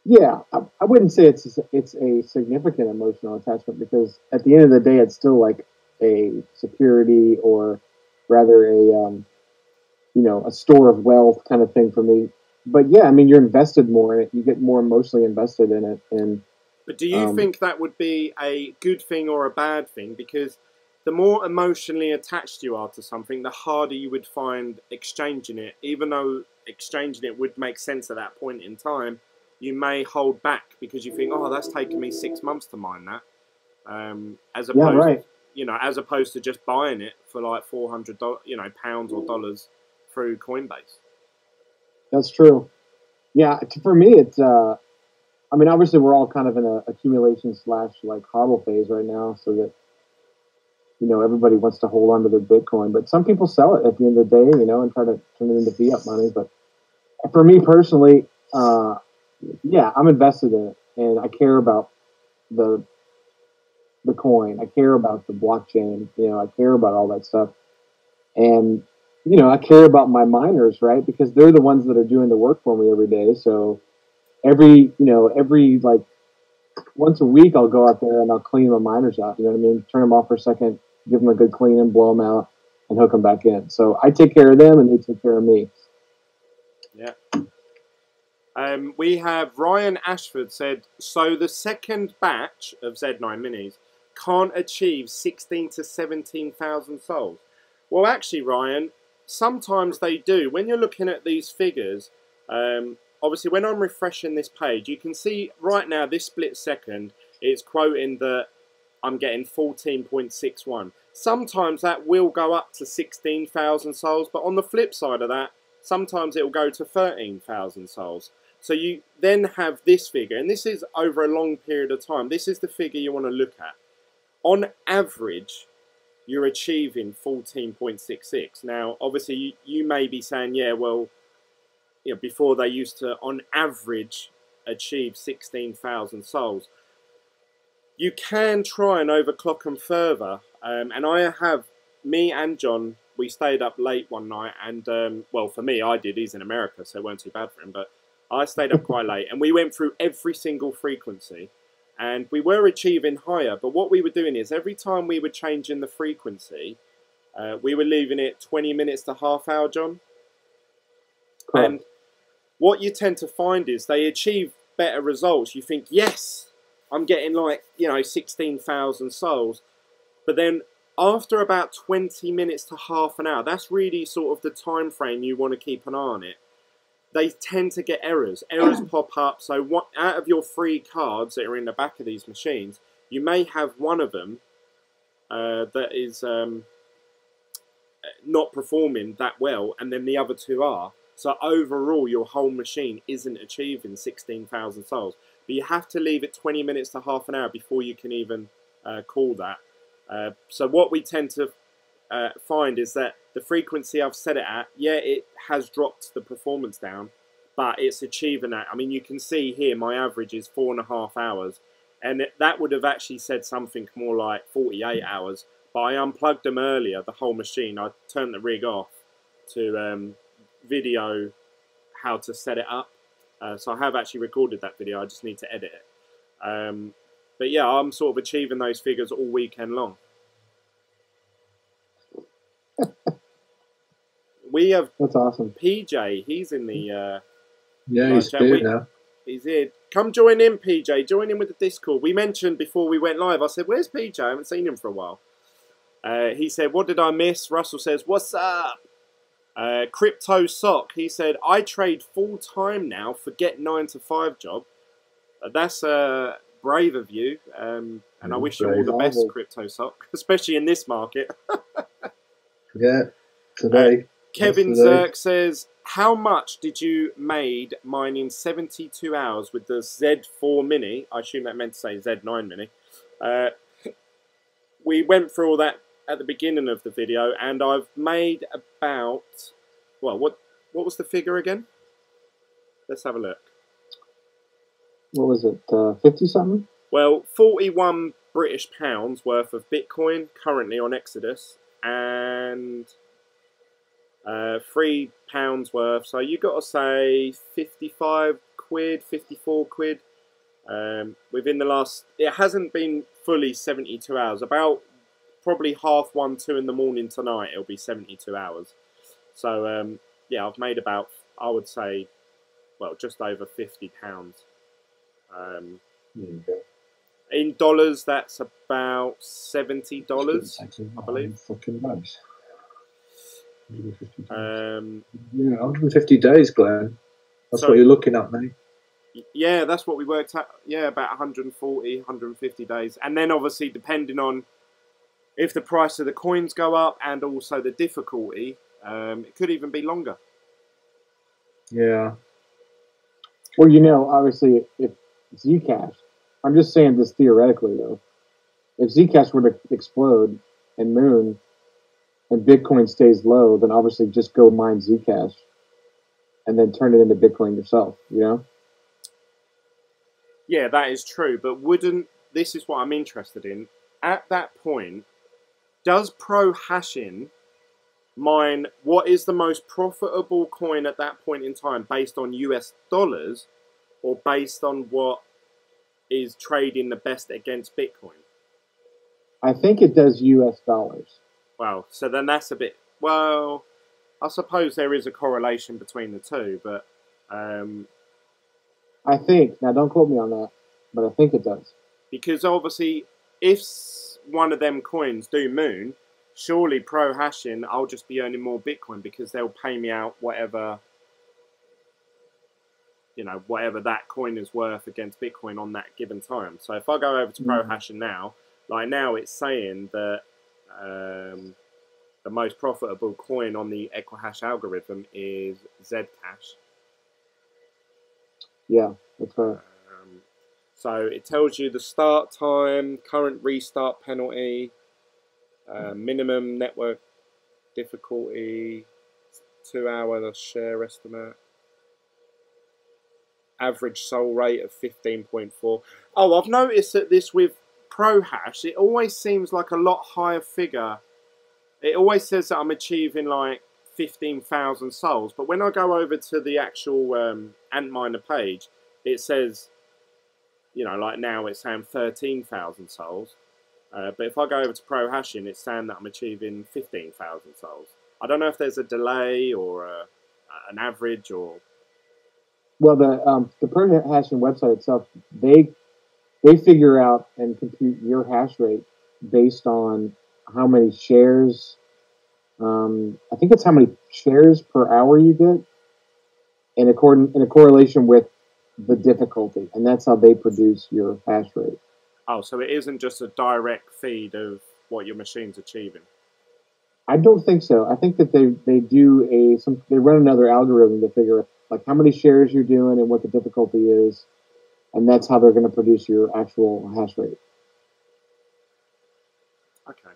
Yeah, I wouldn't say it's a significant emotional attachment, because at the end of the day, it's still like a security, or rather a a store of wealth kind of thing for me. But yeah, I mean, you're invested more in it. You get more emotionally invested in it. And but do you think that would be a good thing or a bad thing? Because the more emotionally attached you are to something, the harder you would find exchanging it. Even though exchanging it would make sense at that point in time, you may hold back because you think, oh, that's taken me 6 months to mine that. As opposed, as opposed to just buying it for like $400, pounds or dollars through Coinbase. That's true. Yeah, for me, it's. I mean, obviously, we're all kind of in a accumulation / like hodl phase right now, so that everybody wants to hold on to their Bitcoin, but some people sell it at the end of the day, and try to turn it into fiat money. But for me personally, yeah, I'm invested in it, and I care about the coin. I care about the blockchain. I care about all that stuff. And you know, I care about my miners, right? Because they're the ones that are doing the work for me every day. So every like once a week, I'll go out there and I'll clean my miners out. You know what I mean? Turn them off for a second, give them a good clean and blow them out and hook them back in. So I take care of them and they take care of me. Yeah. We have Ryan Ashford said, so the second batch of Z9 minis can't achieve 16 to 17,000 souls. Well, actually, Ryan, sometimes they do. When you're looking at these figures, obviously when I'm refreshing this page, you can see right now this split second, it's quoting that I'm getting 14.61. Sometimes that will go up to 16,000 souls, but on the flip side of that, sometimes it will go to 13,000 souls. So you then have this figure, and this is over a long period of time. This is the figure you want to look at. On average, you're achieving 14.66. Now, obviously, you may be saying, yeah, well, you know, before they used to, on average, achieve 16,000 souls. You can try and overclock them further. And I have, me and John, we stayed up late one night, and, well, for me, I did. He's in America, so it weren't too bad for him, but I stayed up quite late, and we went through every single frequency, and we were achieving higher, but what we were doing is every time we were changing the frequency, we were leaving it 20 minutes to half hour, John. Correct. And what you tend to find is they achieve better results. You think, yes, I'm getting like, you know, 16,000 souls, but then after about 20 minutes to half an hour, that's really sort of the time frame you want to keep an eye on it. They tend to get errors. Errors pop up. So what, out of your 3 cards that are in the back of these machines, you may have one of them that is not performing that well, and then the other 2 are. So overall, your whole machine isn't achieving 16,000 souls. But you have to leave it 20 minutes to half an hour before you can even call that. So what we tend to find is that the frequency I've set it at, yeah, it has dropped the performance down, but it's achieving that. I mean, you can see here my average is 4.5 hours, and that would have actually said something more like 48 hours, but I unplugged them earlier, the whole machine. I turned the rig off to video how to set it up. So I have actually recorded that video, I just need to edit it. But yeah, I'm sort of achieving those figures all weekend long. We have That's awesome. PJ. He's in the yeah, he's here now. He's here. Come join in, PJ. Join in with the Discord. We mentioned before we went live. I said, "Where's PJ? I haven't seen him for a while." He said, "What did I miss?" Russell says, "What's up?" Crypto Sock. He said, "I trade full time now. Forget 9 to 5 job." That's brave of you, and I wish you all the best, Crypto Sock, especially in this market. Yeah, today. Kevin Zirk says, how much did you made mining 72 hours with the Z4 Mini? I assume that meant to say Z9 Mini. We went through all that at the beginning of the video, and I've made about, well, what was the figure again? Let's have a look. What was it, 50 something? Well, 41 British pounds worth of Bitcoin currently on Exodus, and £3 worth, so you got to say 55 quid, 54 quid. Within the last, it hasn't been fully 72 hours, about probably 1:30, 2 in the morning tonight, it'll be 72 hours. So, yeah, I've made about, I would say, well, just over £50. In dollars, that's about $70, I believe. Fucking nice. Yeah, 150 days, Glenn. That's what you're looking at, mate. Yeah, that's what we worked out. Yeah, about 140, 150 days. And then obviously, depending on if the price of the coins go up and also the difficulty, it could even be longer. Yeah. Well, you know, obviously, if Zcash, I'm just saying this theoretically, though, if Zcash were to explode and moon and Bitcoin stays low, then obviously just go mine Zcash and then turn it into Bitcoin yourself, you know? Yeah, that is true. But wouldn't, this is what I'm interested in, at that point, does pro-hashing mine what is the most profitable coin at that point in time based on US dollars or based on what is trading the best against Bitcoin. I think it does US dollars. Wow, so then that's a bit, well, I suppose there is a correlation between the two, but I think, now don't quote me on that, but I think it does. Because obviously, if one of them coins do moon, surely pro-hashing, I'll just be earning more Bitcoin because they'll pay me out whatever, you know, whatever that coin is worth against Bitcoin on that given time. So if I go over to pro-hashing now, like now it's saying that the most profitable coin on the Equihash algorithm is Zcash. Yeah, that's right. So it tells you the start time, current restart penalty, minimum network difficulty, 2 hour share estimate, average sol rate of 15.4. Oh, I've noticed that this with ProHash, it always seems like a lot higher figure. It always says that I'm achieving like 15,000 sols, but when I go over to the actual Antminer page, it says, you know, like now it's saying 13,000 sols. But if I go over to pro-hashing, it's saying that I'm achieving 15,000 sols. I don't know if there's a delay or an average or... Well, the pro-hashing website itself, they figure out and compute your hash rate based on how many shares. I think it's how many shares per hour you get, in a correlation with the difficulty, and that's how they produce your hash rate. Oh, so it isn't just a direct feed of what your machine's achieving? I don't think so. I think that they do they run another algorithm to figure out like how many shares you're doing and what the difficulty is, and that's how they're going to produce your actual hash rate. Okay.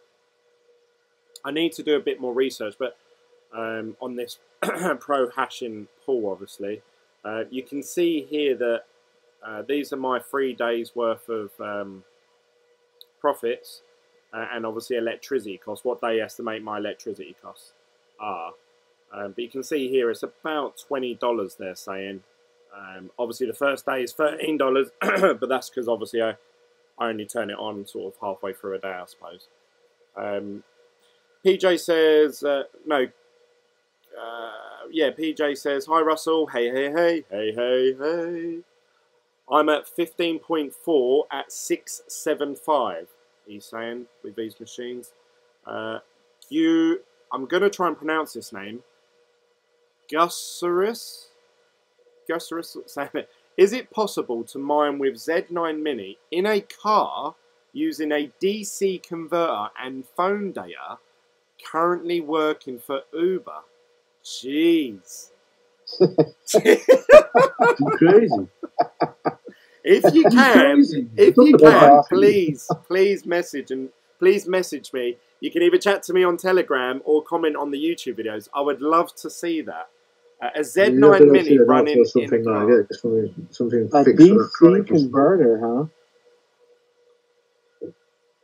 I need to do a bit more research, but on this pro-hashing pool, obviously, you can see here that these are my 3 days worth of profits, and obviously electricity costs, what they estimate my electricity costs are. But you can see here it's about $20 they're saying. Obviously the first day is $13, but that's because obviously I only turn it on sort of halfway through a day, I suppose. PJ says, PJ says, hi Russell, hey. I'm at 15.4 at 675, he's saying, with these machines. I'm going to try and pronounce this name. Gusserus, is it possible to mine with Z9mini in a car using a DC converter and phone data? Currently working for Uber. Jeez. You're crazy. If you can, please message me. You can either chat to me on Telegram or comment on the YouTube videos. I would love to see that. A Z9mini running in a car. Like something a fixed DC converter, huh?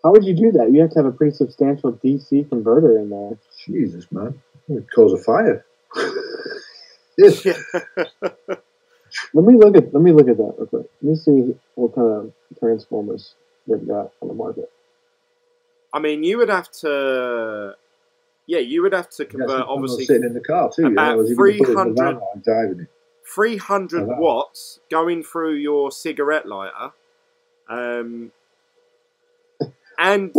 How would you do that? You have to have a pretty substantial DC converter in there. Jesus, man. It would cause a fire. Let me look at that real quick. Let me see what kind of transformers they've got on the market. I mean, you would have to convert, obviously, sitting in the car too. About 300 watts going through your cigarette lighter. And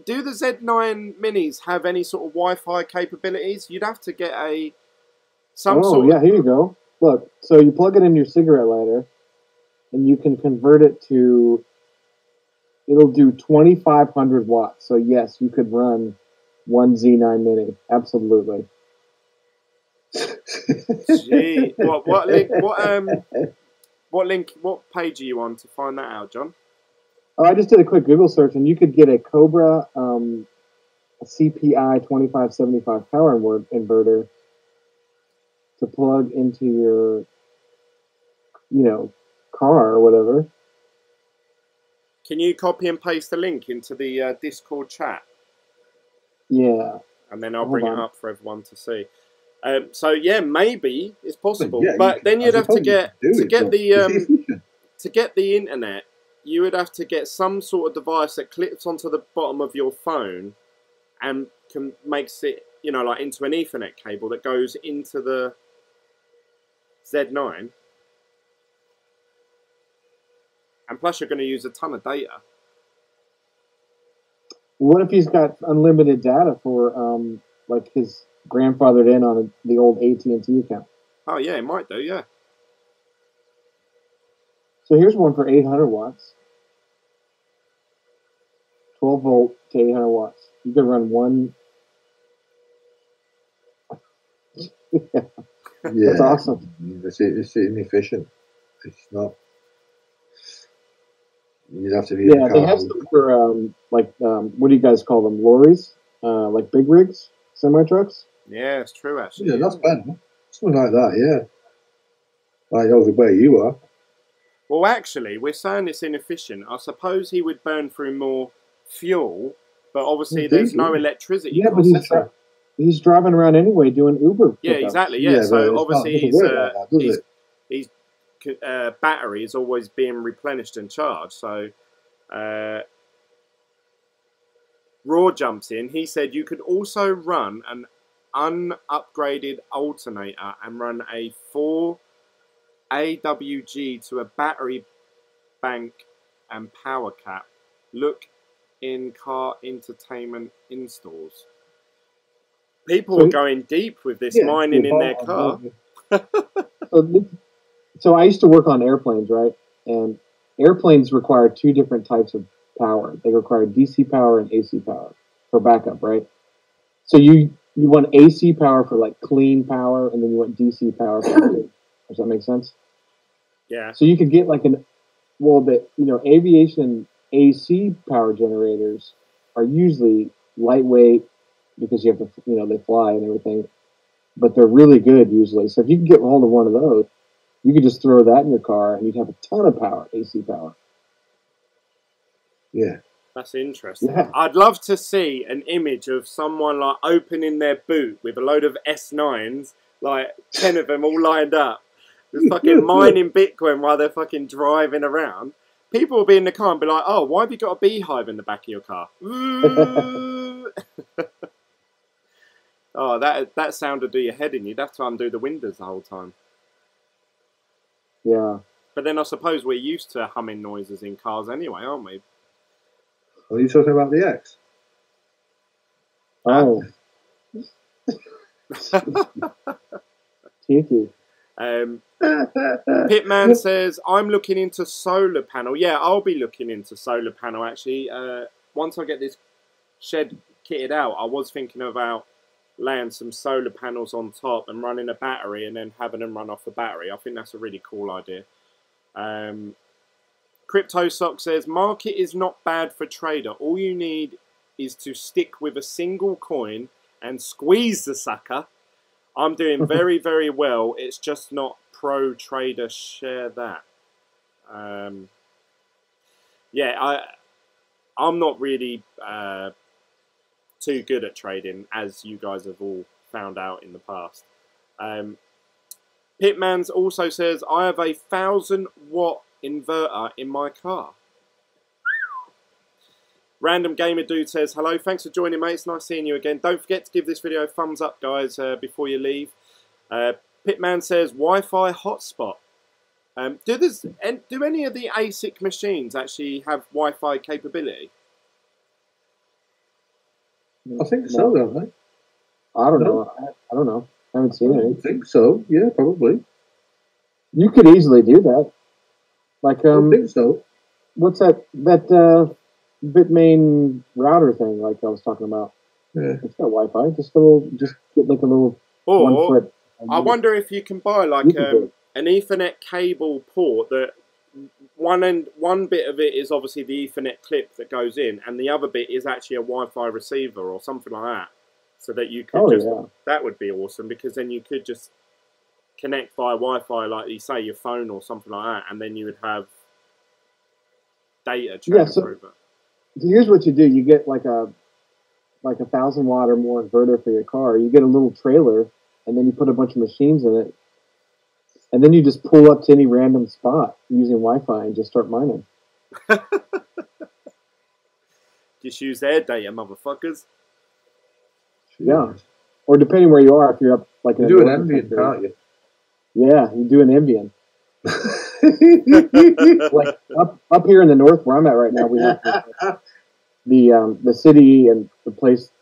do the Z9 minis have any sort of Wi-Fi capabilities? You'd have to get here you go. Look, so you plug it in your cigarette lighter, and you can convert it to. It'll do 2,500 watts. So yes, you could run one Z9 mini. Absolutely. Gee, what page are you on to find that out, John? Oh, I just did a quick Google search, and you could get a Cobra CPI 2575 power inverter to plug into your, car or whatever. Can you copy and paste the link into the Discord chat? Yeah. and then I'll bring it up for everyone to see. So yeah, maybe it's possible, yeah, but then you'd have to get the to get the internet. You would have to get some sort of device that clips onto the bottom of your phone and makes it, you know, like into an Ethernet cable that goes into the Z9. And plus, you're going to use a ton of data. What if he's got unlimited data for, like, his grandfathered in on the old AT&T account? Oh, yeah, it might do, yeah. So here's one for 800 watts. 12 volt to 800 watts. You could run one. Yeah. That's awesome. It's inefficient. It's not. You'd have to be. Yeah, they have some for like what do you guys call them? Lorries, like big rigs, semi trucks. Yeah, it's true actually. Yeah, that's bad. Something like that. Yeah, like over where you are. Well, actually, we're saying it's inefficient. I suppose he would burn through more fuel, but obviously there's no electricity. Yeah, but he's driving around anyway doing Uber. Yeah, exactly. Yeah, so obviously his battery is always being replenished and charged. So Raw jumps in. He said you could also run an unupgraded alternator and run a 4 AWG to a battery bank and power cap. Look in car entertainment installs. People are going deep with this mining in their car. So I used to work on airplanes, right? And airplanes require two different types of power. They require DC power and AC power for backup, right? So you want AC power for like clean power, and then you want DC power for does that make sense? Yeah. So you could get like aviation AC power generators are usually lightweight because you have to, they fly and everything, but they're really good usually. So if you can get hold of one of those, you could just throw that in your car and you'd have a ton of power, AC power. Yeah. That's interesting. Yeah. I'd love to see an image of someone like opening their boot with a load of S9s, like 10 of them all lined up, just fucking mining Bitcoin while they're fucking driving around. People will be in the car and be like, "Oh, why have you got a beehive in the back of your car?" Oh, that sound would do your head in. You'd have to undo the windows the whole time. Yeah. But then I suppose we're used to humming noises in cars anyway, aren't we? Are you talking about the X? Oh. Cheeky. Pitman says, I'm looking into solar panel. Yeah, I'll be looking into solar panel actually. Once I get this shed kitted out, I was thinking about laying some solar panels on top and running a battery and then having them run off the battery. I think that's a really cool idea. Crypto Sock says, market is not bad for trader. All you need is to stick with a single coin and squeeze the sucker. I'm doing very, very well. It's just not pro trader. Share that. Yeah, I'm not really too good at trading, as you guys have all found out in the past. Pitmans also says, I have a 1000-watt inverter in my car. Random Gamer Dude says, hello, thanks for joining, mate. It's nice seeing you again. Don't forget to give this video a thumbs up, guys, before you leave. Pitman says, Wi-Fi hotspot. Do any of the ASIC machines actually have Wi-Fi capability? I think so, don't they? I don't know. I don't know. I haven't seen it. I think so. Yeah, probably. You could easily do that. Like, I think so. What's that Bitmain router thing? Like I was talking about. Yeah. It's got Wi-Fi. Just get like a little 1 foot. I wonder if you can buy like an Ethernet cable port that one bit of it is obviously the Ethernet clip that goes in, and the other bit is actually a Wi-Fi receiver or something like that, so that you could that would be awesome, because then you could just connect via Wi-Fi, like you say, your phone or something like that, and then you would have data transfer. So here's what you do: you get like like 1,000 watt or more inverter for your car. You get a little trailer, and then you put a bunch of machines in it, and then you just pull up to any random spot using Wi-Fi and just start mining. Just use their data, motherfuckers. Yeah. Or depending where you are, if you're up like you do an ambient, can't you? Yeah, you do an ambient. Like up here in the north where I'm at right now, we have the city and the place,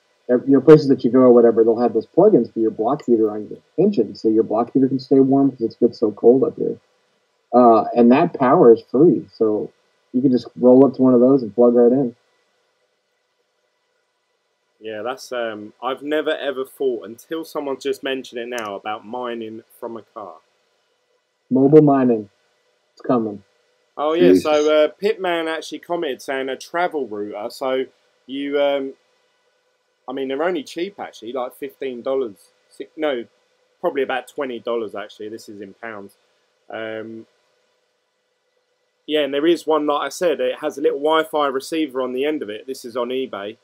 places that you go or whatever. They'll have those plugins for your block heater on your engine, so your block heater can stay warm because it gets so cold up here. And that power is free, so you can just roll up to one of those and plug right in. Yeah, that's I've never ever thought until someone just mentioned it now about mining from a car. Mobile mining, it's coming. Oh yeah, Jesus. So Pitman actually commented saying a travel router. So you, I mean, they're only cheap actually, like $15. No, probably about $20 actually. This is in pounds. Yeah, and there is one, like I said, it has a little Wi-Fi receiver on the end of it. This is on eBay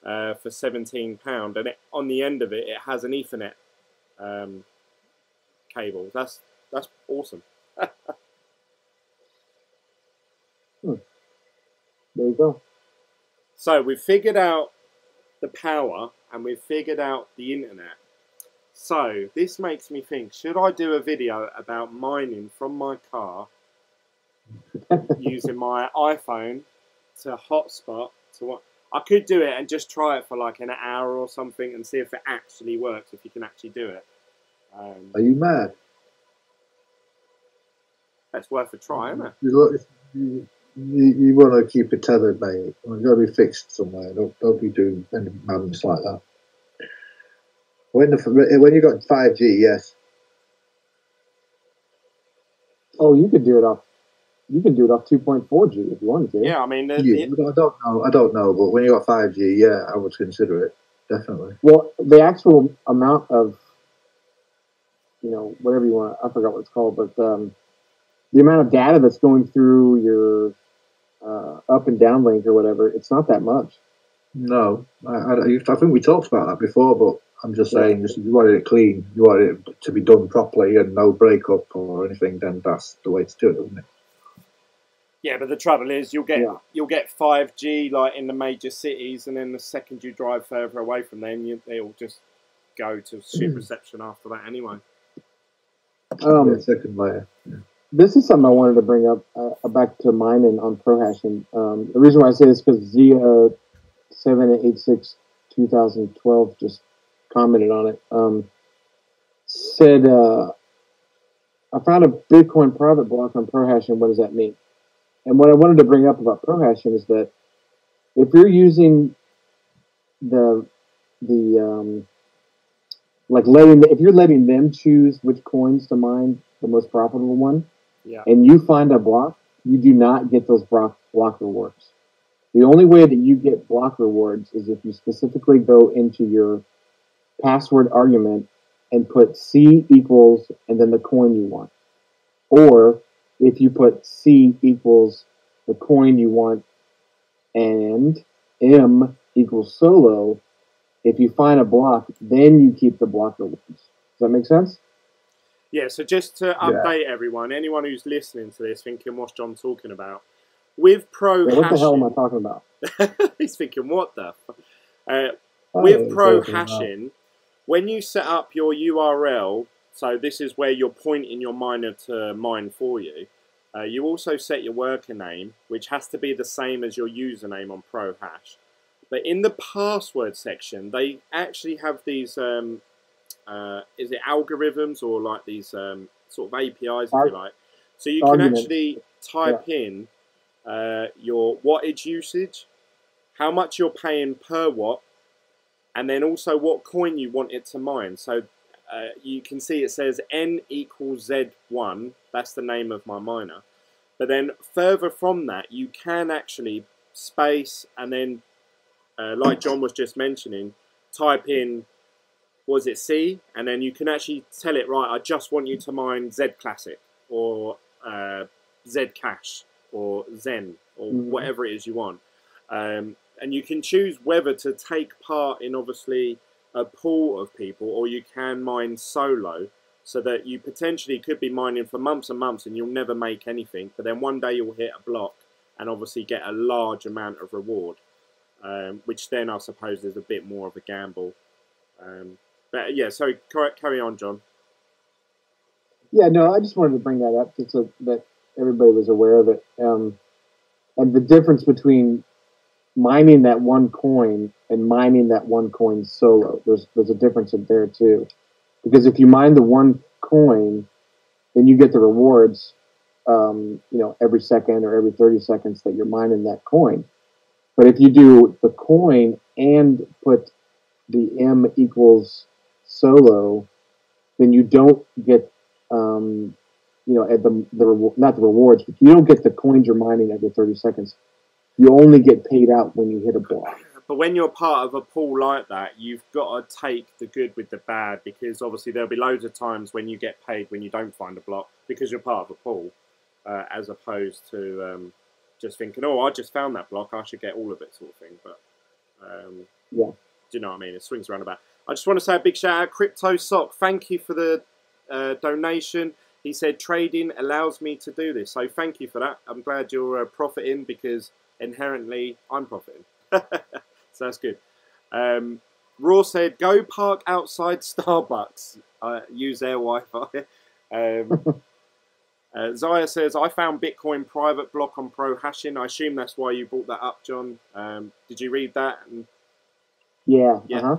for £17, and on the end of it, it has an Ethernet cable. That's awesome. There you go. So we've figured out the power and we've figured out the internet. So this makes me think, should I do a video about mining from my car using my iPhone to hotspot to what? I could do it and just try it for like an hour or something and see if it actually works, if you can actually do it. Are you mad? That's worth a try, isn't it? You want to keep it tethered, mate. It's got to be fixed somewhere. Don't be doing any madness like that. When you got 5G, yes. Oh, you could do it off 2.4G if you wanted to. Yeah, I mean, I don't know, but when you got 5G, yeah, I would consider it, definitely. Well, the actual amount of, whatever you want, I forgot what it's called, but the amount of data that's going through your up and down link or whatever, it's not that much. No, I think we talked about that before, but I'm just saying, if you wanted it clean, you wanted it to be done properly and no breakup or anything, then that's the way to do it, isn't it? Yeah, but the trouble is you'll get 5G like in the major cities, and then the second you drive further away from them, they'll just go to ship reception after that anyway. Second layer. Yeah. This is something I wanted to bring up back to mining on ProHash, and the reason why I say this is because Z9mini just commented on it. Said, I found a Bitcoin private block on ProHash, and what does that mean? And what I wanted to bring up about ProHashing is that if you're using if you're letting them choose which coins to mine, the most profitable one, and you find a block, you do not get those block rewards. The only way that you get block rewards is if you specifically go into your password argument and put C equals and then the coin you want. Or if you put C equals the coin you want and M equals solo, if you find a block, then you keep the block rewards. Does that make sense? Yeah, so just to update everyone, anyone who's listening to this thinking, what's John talking about? With ProHashing... what the hell am I talking about? He's thinking, what the... with ProHashing, when you set up your URL, so this is where you're pointing your miner to mine for you, you also set your worker name, which has to be the same as your username on ProHash. But in the password section, they actually have these, is it algorithms or like these sort of APIs, if you like. So you can actually type in your wattage usage, how much you're paying per watt, and then also what coin you want it to mine. So you can see it says N equals Z1, that's the name of my miner. But then further from that, you can actually space and then, like John was just mentioning, type in, was it C? And then you can actually tell it, right, I just want you to mine Z Classic or Z Cash or Zen or whatever it is you want. And and you can choose whether to take part in obviously a pool of people, or you can mine solo, so that you potentially could be mining for months and months and you'll never make anything, but then one day you'll hit a block and obviously get a large amount of reward, which then I suppose is a bit more of a gamble. But yeah, so carry on, John. Yeah, no, I just wanted to bring that up just so that everybody was aware of it. And the difference between mining that one coin and mining that one coin solo, there's a difference in there too. Because if you mine the one coin, then you get the rewards, every second or every 30 seconds that you're mining that coin. But if you do the coin and put the M equals solo, then you don't get, at not the rewards, but you don't get the coins you're mining every 30 seconds. You only get paid out when you hit a block. But when you're part of a pool like that, you've got to take the good with the bad, because obviously there'll be loads of times when you get paid when you don't find a block because you're part of a pool, as opposed to just thinking, oh, I just found that block, I should get all of it, sort of thing. But yeah, do you know what I mean? It swings around about. I just want to say a big shout out, Crypto Sock. Thank you for the donation. He said trading allows me to do this, so thank you for that. I'm glad you're profiting, because inherently I'm profiting. So that's good. Raw said, go park outside Starbucks. Use their Wi-Fi. Zaya says, I found Bitcoin private block on ProHashing. I assume that's why you brought that up, John. Did you read that? Yeah. Yeah.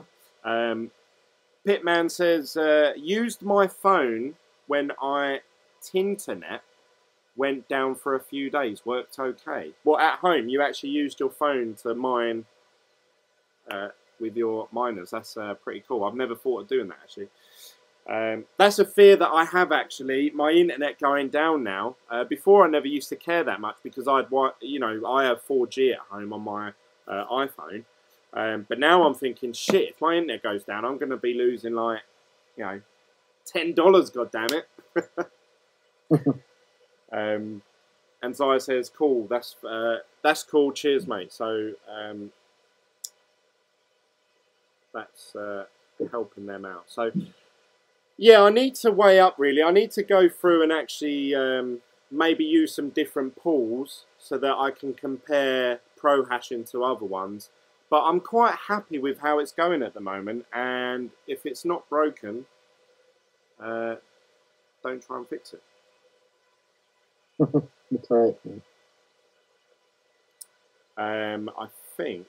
Pitman says, used my phone when Tinternet went down for a few days. Worked okay. Well, at home, you actually used your phone to mine with your miners. That's pretty cool. I've never thought of doing that, actually. That's a fear that I have, actually. My internet going down now. Before, I never used to care that much because I have 4G at home on my iPhone. But now I'm thinking, shit, if my internet goes down, I'm going to be losing like, $10, God damn it. And Zaya says, cool, that's cool, cheers, mate. So that's helping them out. So yeah, I need to weigh up, really. I need to go through and actually maybe use some different pools so that I can compare ProHashing to other ones. But I'm quite happy with how it's going at the moment, and if it's not broken, don't try and fix it. That's right. I think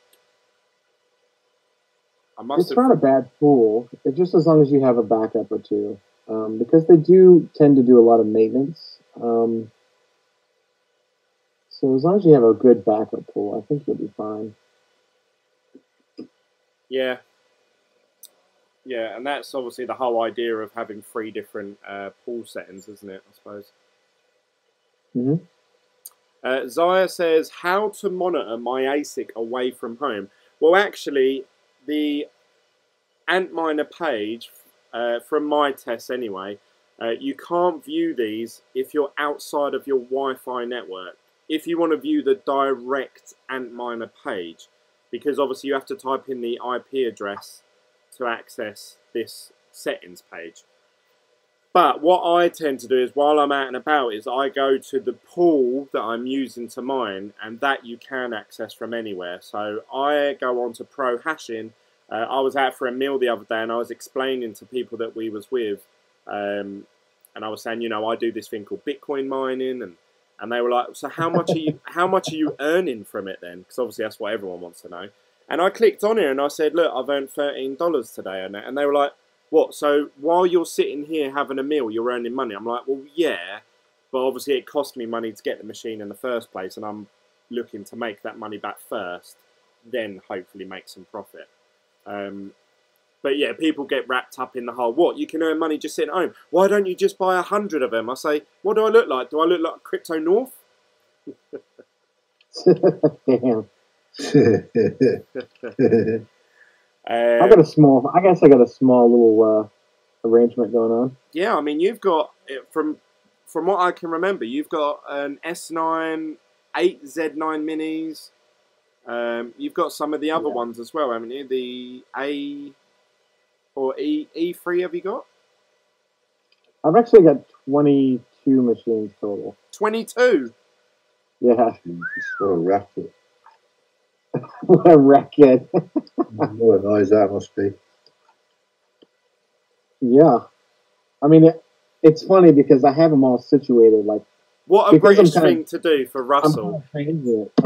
It's not a bad pool. It's just as long as you have a backup or two, because they do tend to do a lot of maintenance. So as long as you have a good backup pool, I think you'll be fine. Yeah. Yeah, and that's obviously the whole idea of having 3 different pool settings, isn't it, I suppose? Mm-hmm. Zaya says, how to monitor my ASIC away from home? Well, actually, the Antminer page, from my tests anyway, you can't view these if you're outside of your Wi-Fi network. If you want to view the direct Antminer page, because obviously you have to type in the IP address to access this settings page. But what I tend to do is, while I'm out and about, is I go to the pool that I'm using to mine, and that you can access from anywhere. So I go on to ProHashing. I was out for a meal the other day, and I was explaining to people that we was with, and I was saying, I do this thing called Bitcoin mining, and they were like, so how much are you earning from it then? Because obviously that's what everyone wants to know. And I clicked on here and I said, look, I've earned $13 today on it. And they were like, what? So while you're sitting here having a meal, you're earning money? I'm like, well, yeah, but obviously it cost me money to get the machine in the first place, and I'm looking to make that money back first, then hopefully make some profit. But yeah, people get wrapped up in the whole, what, you can earn money just sitting at home? Why don't you just buy 100 of them? I say, what do I look like? Do I look like Crypto North? Damn. I guess I got a small little arrangement going on. Yeah, I mean, you've got, from what I can remember, you've got an S9, 8 Z9 minis, You've got some of the other ones as well, haven't you? The A or E3 have you got? I've actually got 22 machines total. 22? Yeah. It's for a racket. What a racket. What a noise that must be. Yeah. I mean, it's funny because I have them all situated. Like, what a British thing to do for Russell. I'm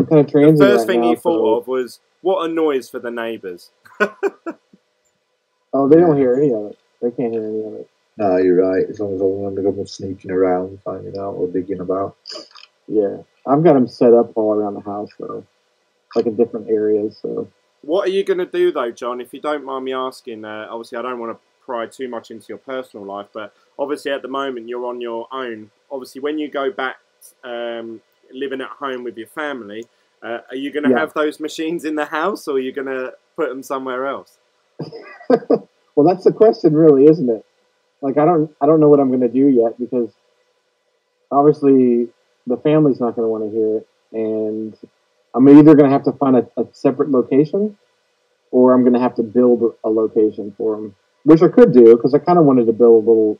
kind of transient. The first thing he thought of was, what a noise for the neighbours. Oh, they don't hear any of it. They can't hear any of it. No, you're right. As long as all of them sneaking around, finding out or digging about. Yeah. I've got them set up all around the house, though. Like in different areas, so. What are you going to do, though, John, if you don't mind me asking? Obviously, I don't want to pry too much into your personal life, but obviously at the moment you're on your own. Obviously, when you go back living at home with your family, are you going to have those machines in the house, or are you going to put them somewhere else? Well, that's the question, really, isn't it? Like, I don't know what I'm going to do yet, because obviously the family's not going to want to hear it, and I'm either going to have to find a separate location, or I'm going to have to build a location for them, which I could do, because I kind of wanted to build a little,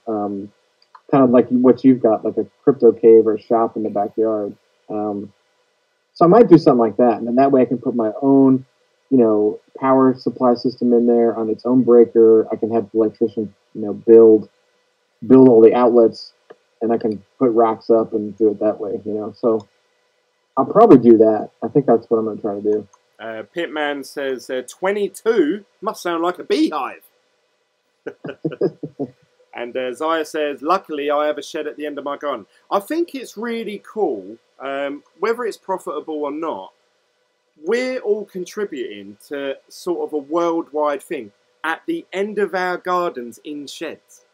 kind of like what you've got, like a crypto cave or a shop in the backyard. So I might do something like that, and then that way I can put my own, power supply system in there on its own breaker. I can have the electrician, build all the outlets, and I can put racks up and do it that way, So I'll probably do that. I think that's what I'm going to try to do. Pitman says 22 must sound like a beehive. And Zaya says, luckily I have a shed at the end of my garden. I think it's really cool, whether it's profitable or not, we're all contributing to sort of a worldwide thing at the end of our gardens in sheds.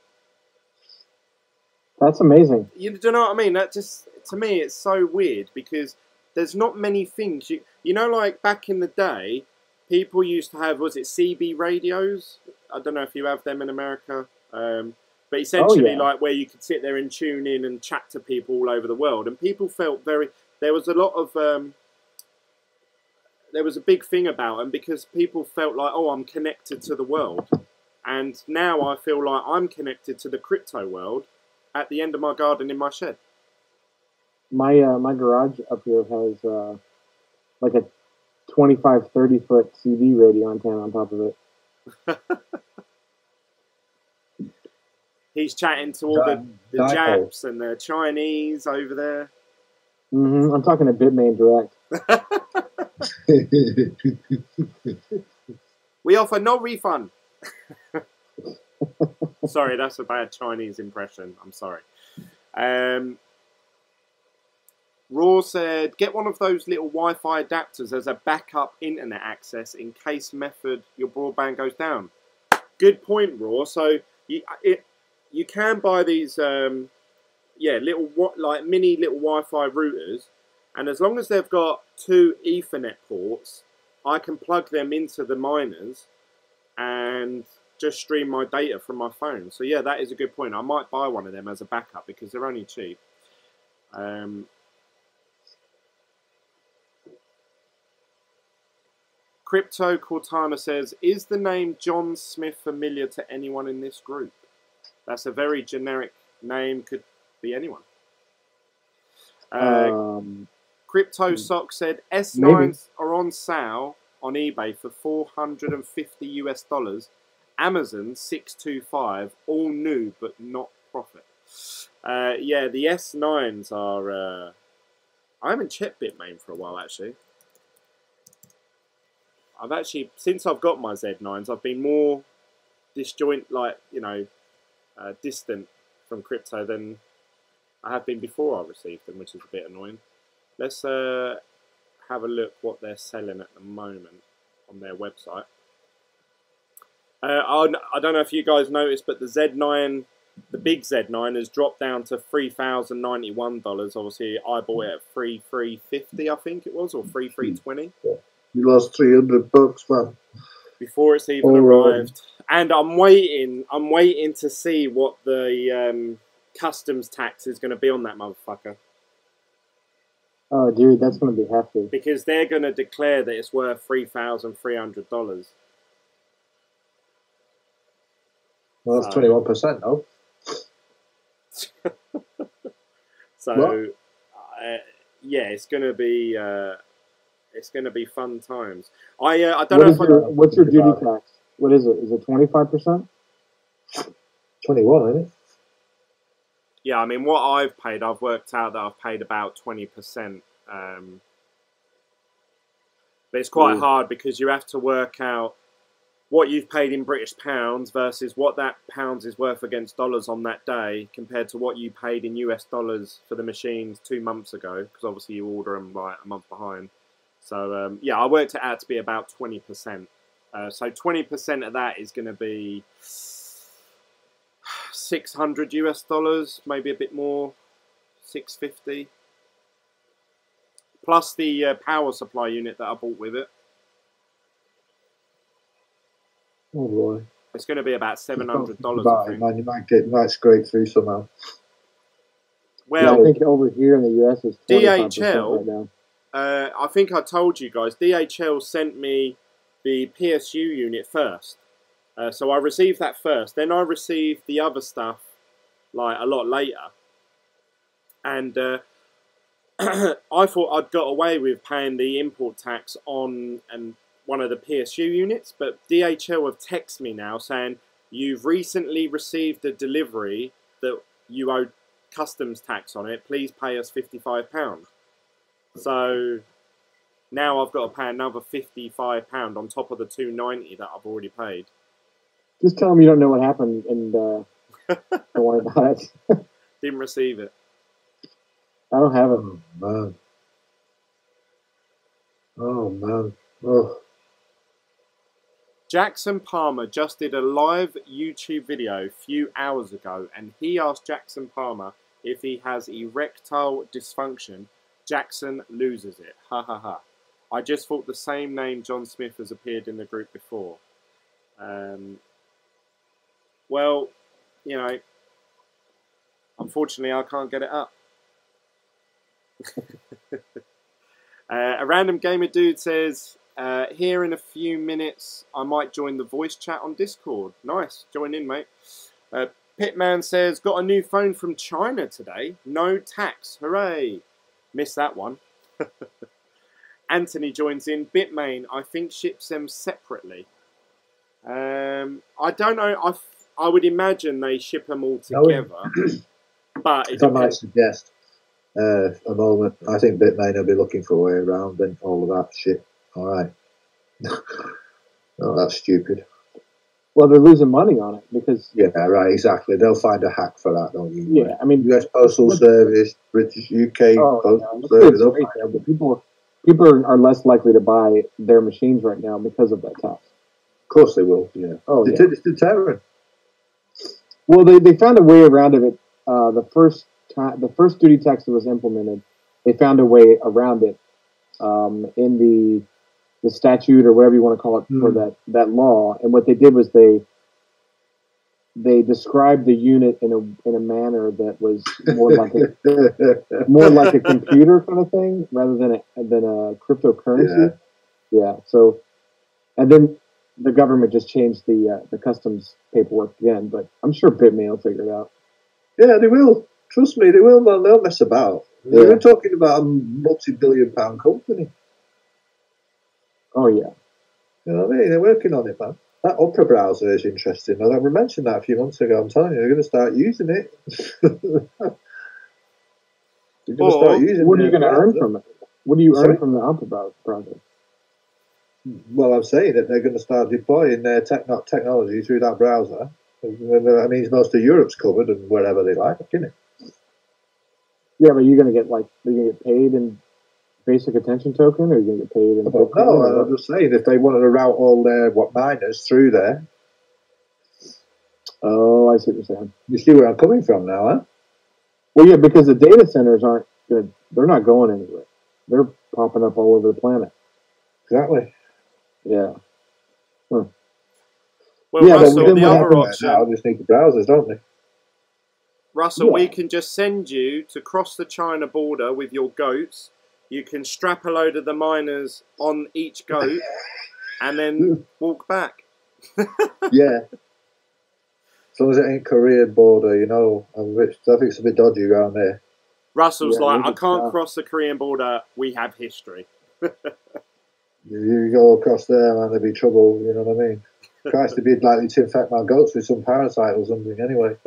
That's amazing. You do know what I mean? That just, to me, it's so weird, because there's not many things. You know, like back in the day, people used to have, was it CB radios? I don't know if you have them in America. But essentially, like, where you could sit there and tune in and chat to people all over the world. And people felt there was a lot of, there was a big thing about them, because people felt like, oh, I'm connected to the world. And now I feel like I'm connected to the crypto world at the end of my garden in my shed. My garage up here has like a 25, 30-foot CB radio antenna on top of it. He's chatting to all the Japs and the Chinese over there. Mm-hmm. I'm talking to Bitmain Direct. We offer no refund. Sorry, that's a bad Chinese impression. I'm sorry. Raw said, get one of those little Wi-Fi adapters as a backup internet access in case your broadband goes down. Good point, Raw. So you can buy these, mini little Wi-Fi routers, and as long as they've got 2 Ethernet ports, I can plug them into the miners and just stream my data from my phone. So yeah, that is a good point. I might buy one of them as a backup, because they're only cheap. Crypto Cortana says, is the name John Smith familiar to anyone in this group? That's a very generic name, could be anyone. Crypto Sock said, S9s are on sale on eBay for $450 US. Amazon 625, all new but not profit. Yeah, the S9s are... I haven't checked Bitmain for a while, actually. I've actually, since I've got my Z9s, I've been more distant from crypto than I have been before I received them, which is a bit annoying. Let's have a look what they're selling at the moment on their website. I don't know if you guys noticed, but the Z9, the big Z9, has dropped down to $3,091. Obviously, I bought it at $3,350, I think it was, or $3,320. You lost $300, man. Before it's even arrived. And I'm waiting to see what the customs tax is going to be on that motherfucker. Oh, dude, that's going to be hefty. because they're going to declare that it's worth $3,300. Well, that's 21%, though. So, yeah, it's going to be fun times. I don't know if what's your duty tax? What is it? Is it 25%? 21, isn't it? Yeah, I mean, what I've paid, I've worked out that I've paid about 20%. But it's quite hard because you have to work out what you've paid in British pounds versus what that pounds is worth against dollars on that day compared to what you paid in US dollars for the machines 2 months ago, because obviously you order them like a month behind. So, yeah, I worked it out to be about 20%. So 20% of that is going to be 600 US dollars, maybe a bit more, 650. Plus the power supply unit that I bought with it. Oh boy. It's going to be about $700, I think. Man, you might scrape through somehow. Well, I think over here in the US it's 25% right now. I think I told you guys, DHL sent me the PSU unit first. So I received that first. Then I received the other stuff like a lot later. And I thought I'd got away with paying the import tax on one of the PSU units, but DHL have texted me now saying you've recently received a delivery that you owe customs tax on it. Please pay us £55. So now I've got to pay another £55 on top of the $290 that I've already paid. Just tell them you don't know what happened and don't worry about it. Didn't receive it. I don't have it. Oh, man. Oh, man. Oh. Jackson Palmer just did a live YouTube video a few hours ago, and he asked Jackson Palmer if he has erectile dysfunction. Jackson loses it. Ha ha ha. I just thought the same name John Smith has appeared in the group before. Well, you know, unfortunately I can't get it up. A random gamer dude says, here in a few minutes, I might join the voice chat on Discord. Nice. Join in, mate. Pitman says, got a new phone from China today. No tax. Hooray. Missed that one. Anthony joins in. Bitmain, I think, ships them separately. I don't know. I would imagine they ship them all together. But if I might suggest a moment, I think Bitmain will be looking for a way around and all of that shit. All right. Oh, that's stupid. Well, they're losing money on it because... Yeah, right, exactly. They'll find a hack for that, don't you? Yeah, I mean... US Postal Service, British, UK Postal Service. But people are less likely to buy their machines right now because of that tax. Of course they will, yeah. Oh, It's deterrent. Well, they found a way around it. The first duty tax that was implemented, they found a way around it in the statute or whatever you want to call it for that law. And what they did was they described the unit in a manner that was more like a computer kind of thing rather than a cryptocurrency. Yeah. So, and then the government just changed the customs paperwork again. But I'm sure Bitmain will figure it out. Yeah, they will. Trust me, they will. They'll mess about. Yeah. We're talking about a multi-billion-pound company. Oh, yeah. You know what I mean? They're working on it, man. That Opera browser is interesting. Now, we mentioned that a few months ago. I'm telling you, they're going to start using it. What are you going to earn from it? What do you earn from the Opera browser? Well, I'm saying that they're going to start deploying their technology through that browser. That means most of Europe's covered and wherever they like, isn't it? Yeah, but you're going to get paid in basic attention token, or you're going to get paid in Bitcoin? No, I'm just saying if they wanted to route all their miners through there. Oh, I see what you're saying. You see where I'm coming from now, huh? Well, yeah, because the data centers they're not going anywhere. They're popping up all over the planet. Exactly. Yeah. Huh. Well, yeah, Russell, the other option... Now, just need the browsers, don't they? Russell, we can just send you to cross the China border with your goats. you can strap a load of the miners on each goat and then walk back. Yeah. As long as it ain't Korean border, you know, I think it's a bit dodgy around there. Russell's Yeah, like, I maybe can't so. cross the Korean border. We have history. You go across there, man, there'd be trouble, you know what I mean? Christ, they'd be likely to infect my goats with some parasite or something anyway.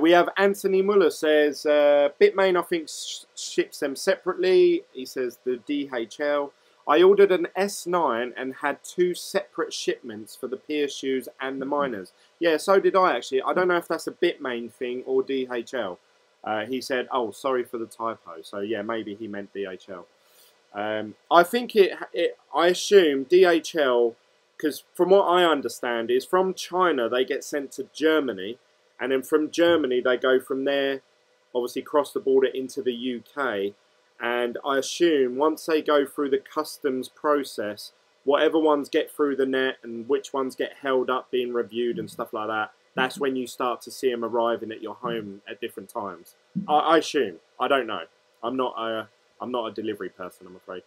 We have Anthony Muller says, Bitmain, I think, ships them separately. He says the DHL. I ordered an S9 and had 2 separate shipments for the PSUs and the miners. Yeah, so did I, actually. I don't know if that's a Bitmain thing or DHL. He said, oh, sorry for the typo. So, yeah, maybe he meant DHL. I think I assume DHL, because from what I understand is from China they get sent to Germany, and then from Germany they go from there, obviously cross the border into the UK, and I assume once they go through the customs process, whatever ones get through the net and which ones get held up being reviewed and stuff like that, that's when you start to see them arriving at your home at different times. I assume. I don't know. I'm not a delivery person, I'm afraid.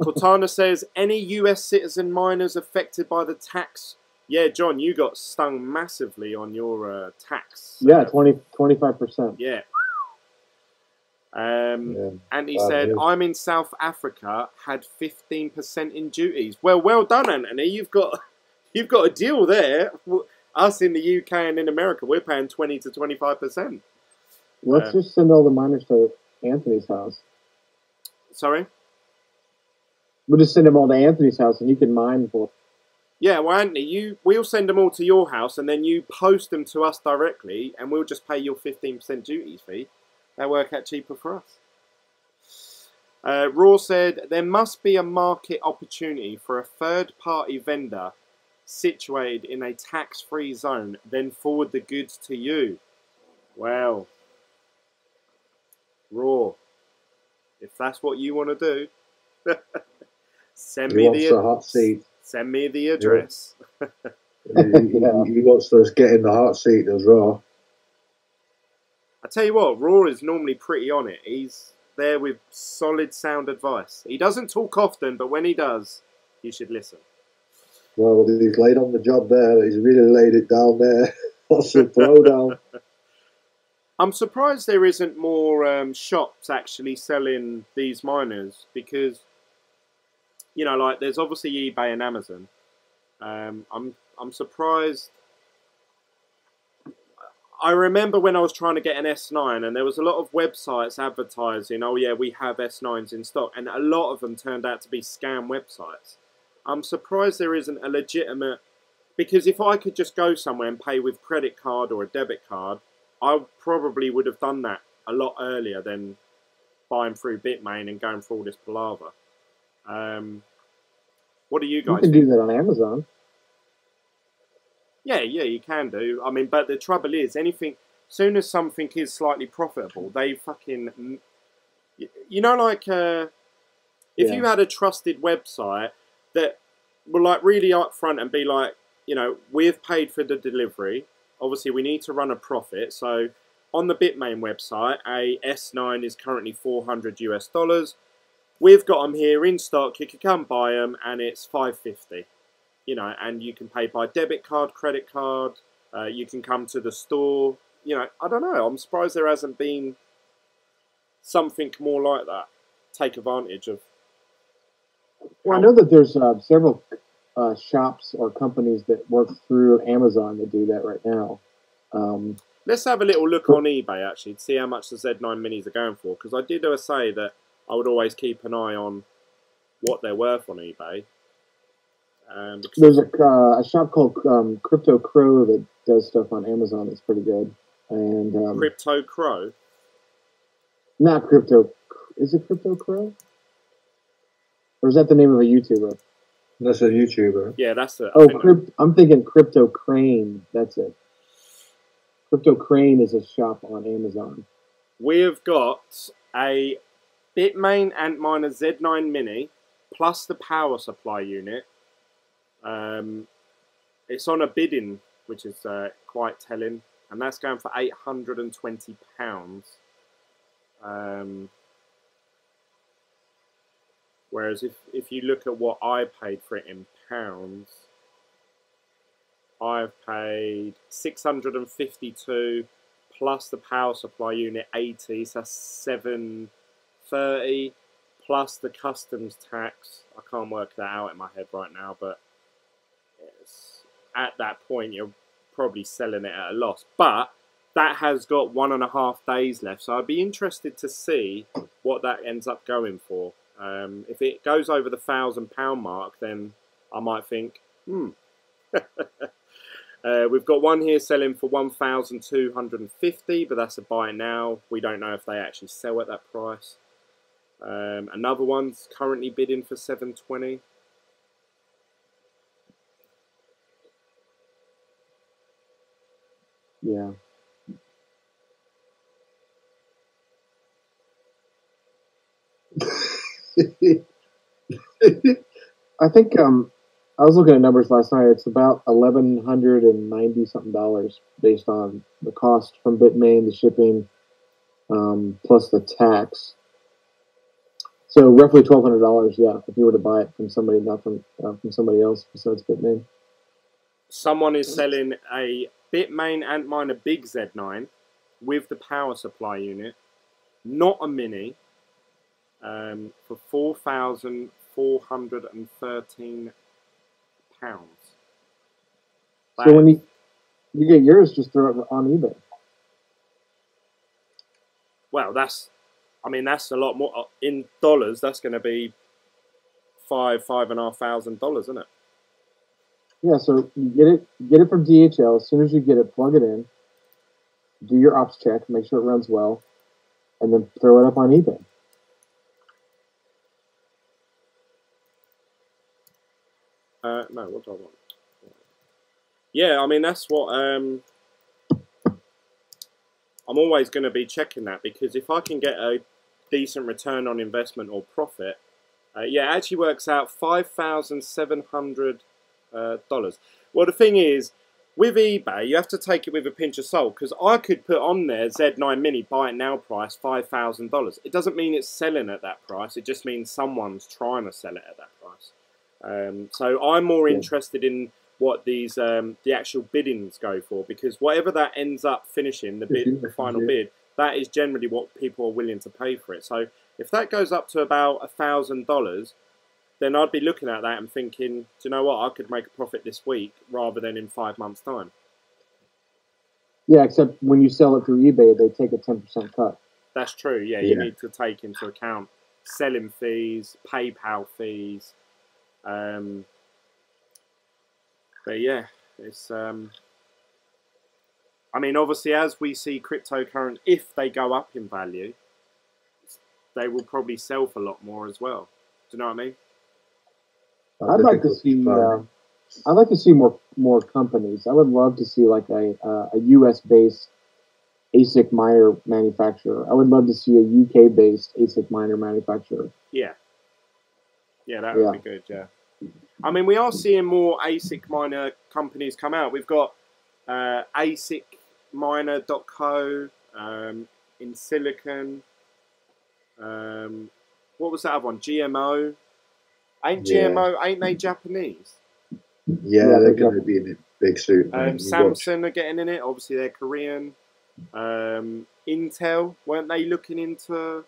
Cortana says, any US citizen miners affected by the tax? Yeah, John, you got stung massively on your tax. Yeah, 25%. Yeah. Anthony said, I'm in South Africa, had 15% in duties. Well done, Anthony. You've got a deal there. Us in the UK and in America, we're paying 20 to 25%. Let's just send all the miners to Anthony's house. Sorry? We'll just send them all to Anthony's house, and you can mine for. Yeah, well, Anthony, we'll send them all to your house, and then you post them to us directly, and we'll just pay your 15% duties fee. That'll work out cheaper for us. Raw said, there must be a market opportunity for a third-party vendor situated in a tax-free zone, then forward the goods to you. Well, Raw, if that's what you want to do, send me the hot seat. Send me the address. He wants us get in the hot seat as Raw. I tell you what, Raw is normally pretty on it. He's there with solid sound advice. He doesn't talk often, but when he does, you should listen. Well, he's laid on the job there. He's really laid it down there. That's a throwdown. I'm surprised there isn't more shops actually selling these miners, because, you know, like there's obviously eBay and Amazon. I'm surprised. I remember when I was trying to get an S9, and there was a lot of websites advertising, oh yeah, we have S9s in stock, and a lot of them turned out to be scam websites. I'm surprised there isn't a legitimate, because if I could just go somewhere and pay with credit card or a debit card, I probably would have done that a lot earlier than buying through Bitmain and going through all this palaver. What do you guys think? do Do that on Amazon. Yeah, you can do. I mean, but the trouble is, anything, soon as something is slightly profitable, they fucking, you know, like, if you had a trusted website that were like really upfront and be like, you know, we've paid for the delivery, obviously we need to run a profit, so on the Bitmain website, a S9 is currently $400 US. We've got them here in stock, you can come buy them, and it's $550. You know, and you can pay by debit card, credit card. You can come to the store. You know, I don't know. I'm surprised there hasn't been something more like that. Take advantage of. Well, I know that there's several shops or companies that work through Amazon that do that right now. Let's have a little look on eBay, actually, to see how much the Z9minis are going for. Because I did say that I would always keep an eye on what they're worth on eBay. There's a shop called Crypto Crow that does stuff on Amazon that's pretty good. And Crypto Crow? Not Crypto. Is it Crypto Crow? Or is that the name of a YouTuber? That's a YouTuber. Yeah, that's it. I'm thinking Crypto Crane. That's it. Crypto Crane is a shop on Amazon. We've got a Bitmain Antminer Z9mini plus the power supply unit. It's on a bidding, which is quite telling, and that's going for £820. Whereas if you look at what I paid for it in pounds, I've paid 652 plus the power supply unit 80, so that's 730 plus the customs tax. I can't work that out in my head right now, but at that point you're probably selling it at a loss. But that has got 1.5 days left, so I'd be interested to see what that ends up going for. If it goes over the £1,000 mark, then I might think, we've got one here selling for 1,250, but that's a buy now. We don't know if they actually sell at that price. Another one's currently bidding for 720. Yeah. I think I was looking at numbers last night. It's about $1,190 something based on the cost from Bitmain, the shipping, plus the tax. So roughly $1,200. Yeah, if you were to buy it from somebody, not from somebody else besides Bitmain. Someone is selling a Bitmain Antminer Big Z9 with the power supply unit, not a mini, for £4,413. So when you get yours, just throw it on eBay. Well, that's a lot more in dollars. That's going to be $5,500, isn't it? Yeah. So you get it from DHL. As soon as you get it, plug it in, do your ops check, make sure it runs well, and then throw it up on eBay. No, what do I want? Yeah, I mean, that's what I'm always going to be checking that, because if I can get a decent return on investment or profit, yeah, it actually works out $5,700. Well, the thing is, with eBay, you have to take it with a pinch of salt, because I could put on there Z9mini buy it now price $5,000. It doesn't mean it's selling at that price. It just means someone's trying to sell it at that price. So I'm more interested in what these the actual biddings go for, because whatever that ends up finishing, the final bid, that is generally what people are willing to pay for it. So if that goes up to about $1,000, then I'd be looking at that and thinking, do you know what, I could make a profit this week rather than in 5 months' time. Yeah, except when you sell it through eBay, they take a 10% cut. That's true, yeah. You need to take into account selling fees, PayPal fees. But yeah, it's I mean, obviously, as we see cryptocurrency, if they go up in value, they will probably sell for a lot more as well. Do you know what I mean? I'd like to see more companies. I would love to see like a US based ASIC miner manufacturer. I would love to see a UK based ASIC miner manufacturer. Yeah, that would be good. Yeah. I mean, we are seeing more ASIC miner companies come out. We've got ASICminer.co, in Silicon. What was that other one? GMO. GMO, ain't they Japanese? Yeah, they're going to be in a big suit. Samsung are getting in it. Obviously, they're Korean. Intel, weren't they looking into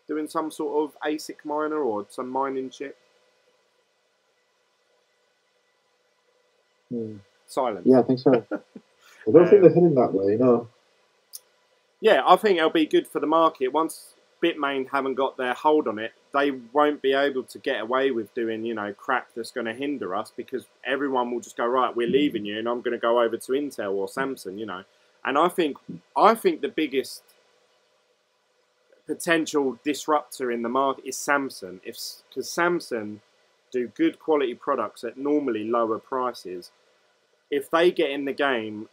doing some sort of ASIC miner or some mining chip? Silence. Yeah, I think so. I don't think they're heading that way, no. Yeah, I think it'll be good for the market. Once Bitmain haven't got their hold on it, they won't be able to get away with doing, crap that's going to hinder us, because everyone will just go, right, we're leaving you and I'm going to go over to Intel or Samsung, And I think the biggest potential disruptor in the market is Samsung, because Samsung do good quality products at normally lower prices. If they get in the game,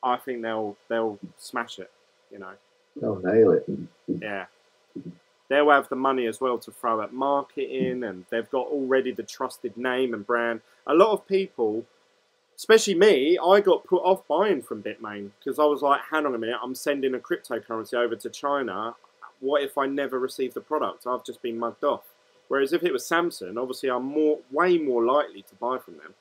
I think they'll smash it. They'll nail it. Yeah, they'll have the money as well to throw at marketing, and they've got already the trusted name and brand. A lot of people especially me, I got put off buying from Bitmain because I was like, hang on a minute, I'm sending a cryptocurrency over to China. What if I never receive the product? I've just been mugged off. Whereas if it was Samsung, obviously I'm way more likely to buy from them.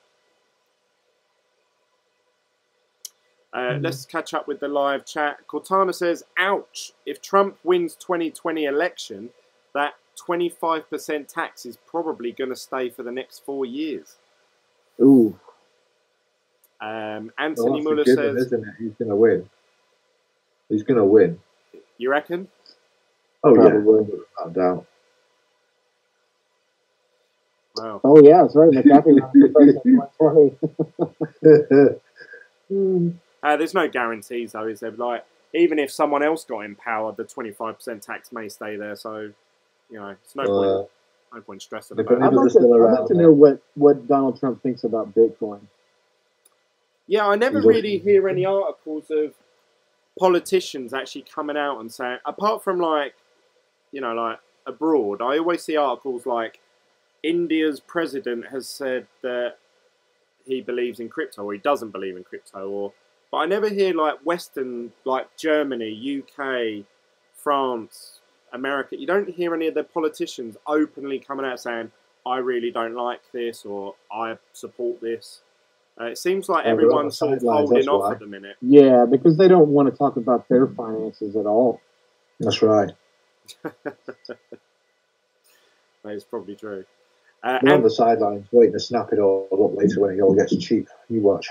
Let's catch up with the live chat. Cortana says, ouch, if Trump wins 2020 election, that 25% tax is probably going to stay for the next 4 years. Ooh. Anthony Muller says, isn't it? He's going to win. He's going to win. You reckon? Oh, Probably. Yeah, without doubt. Wow. Oh, yeah, that's right. McAfee ran for president in 2020. There's no guarantees, though, is there? Like, even if someone else got in power, the 25% tax may stay there. So, you know, it's no point stressing about it. I'd like to know what Donald Trump thinks about Bitcoin. Yeah, I never really hear any articles of politicians actually coming out and saying, apart from like, you know, like abroad, I always see articles like India's president has said that he believes in crypto or he doesn't believe in crypto, but I never hear like Western, like Germany, UK, France, America. You don't hear any of the politicians openly coming out saying, I really don't like this or I support this. It seems like everyone's sort of holding off at the minute. Yeah, because they don't want to talk about their finances at all. That's right. That is probably true. They're on the sidelines waiting to snap it all up later when it all gets cheap. You watch.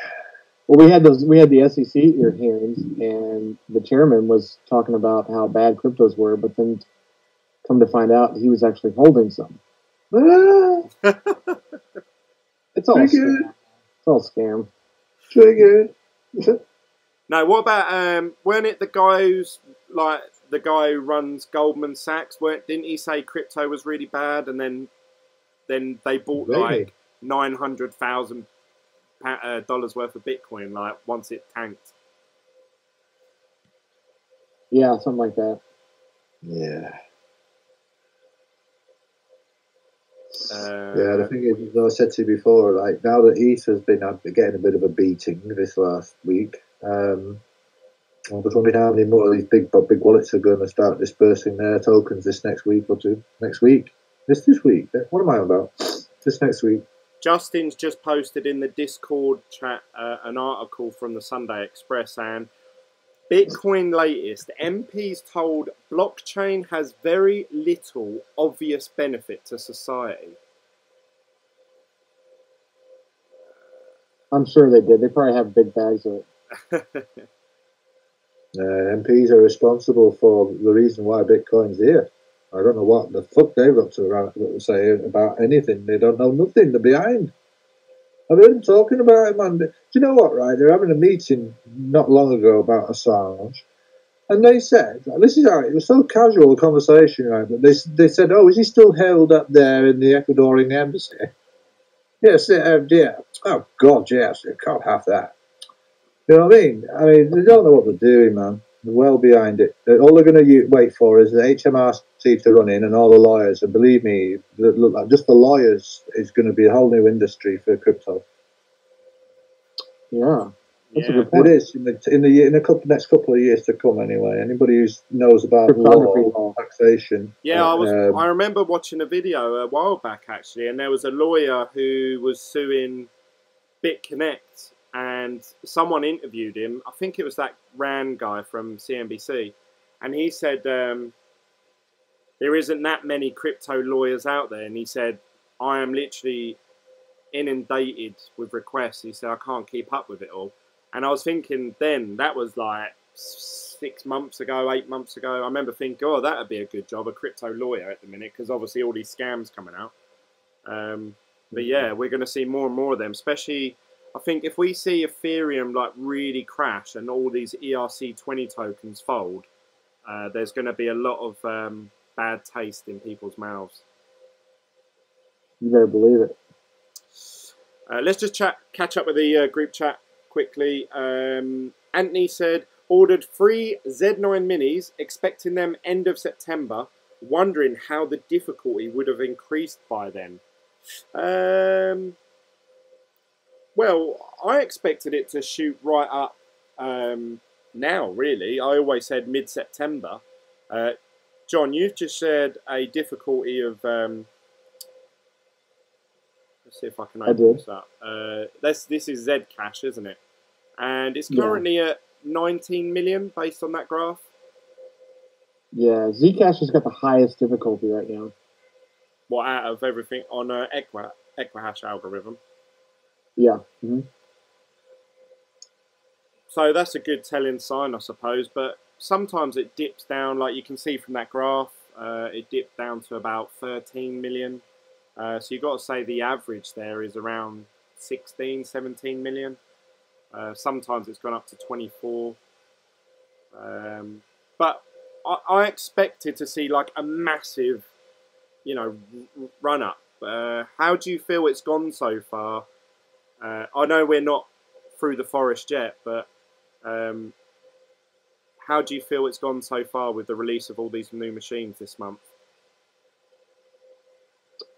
Well, we had the SEC hearings, and the chairman was talking about how bad cryptos were, but then come to find out he was actually holding some. It's all scam. It's all scam. Triggered. No, what about weren't it the guy who's like the guy who runs Goldman Sachs? Didn't he say crypto was really bad, and then they bought like $900,000 worth of Bitcoin like once it tanked? Yeah, something like that. Yeah. Yeah, the thing is, as I said to you before, like now that ETH has been getting a bit of a beating this last week, I'm just wondering how many more of these big wallets are going to start dispersing their tokens this next week or two. Next week? This week? What am I about? This next week. Justin's just posted in the Discord chat an article from the Sunday Express saying, Bitcoin latest, MPs told blockchain has very little obvious benefit to society. I'm sure they did. They probably have big bags of it. MPs are responsible for the reason why Bitcoin's here. I don't know what the fuck they've got to say about anything. They don't know nothing. They're behind. I've heard them talking about it, man. Do you know what, right? They're having a meeting not long ago about Assange. And they said, this is how it was so casual a conversation, right? But they said, oh, is he still held up there in the Ecuadorian embassy? Yes, yeah. Oh, God, yes. You can't have that. You know what I mean? I mean, they don't know what they're doing, man. They're well behind it. All they're going to wait for is the HMRC to run in and all the lawyers. And believe me, just the lawyers is going to be a whole new industry for crypto. Yeah. That's a good point. It is in the next couple of years to come. Anyway, anybody who knows about law, taxation. Yeah, I remember watching a video a while back actually, and there was a lawyer who was suing BitConnect, and someone interviewed him. I think it was that Rand guy from CNBC, and he said there isn't that many crypto lawyers out there, and he said I am literally inundated with requests. He said I can't keep up with it all. And I was thinking then, that was like 6 months ago, 8 months ago. I remember thinking, oh, that would be a good job, a crypto lawyer at the minute, because obviously all these scams coming out. But yeah, we're going to see more and more of them, especially, I think if we see Ethereum like really crash and all these ERC20 tokens fold, there's going to be a lot of bad taste in people's mouths. You better believe it. Let's just catch up with the group chat quickly. Anthony said, ordered 3 Z9 minis, expecting them end of September, wondering how the difficulty would have increased by then. Well, I expected it to shoot right up now, really. I always said mid-September. John, you've just shared a difficulty of... let's see if I can open this up. This is Zcash, isn't it? And it's currently at 19 million based on that graph. Yeah, Zcash has got the highest difficulty right now. What, out of everything on Equihash algorithm? Yeah. Mm-hmm. So that's a good telling sign, I suppose. But sometimes it dips down, like you can see from that graph. It dipped down to about 13 million. So you've got to say the average there is around 16, 17 million. Sometimes it's gone up to 24. But I expected to see like a massive, you know, run up. How do you feel it's gone so far? I know we're not through the forest yet, but how do you feel it's gone so far with the release of all these new machines this month?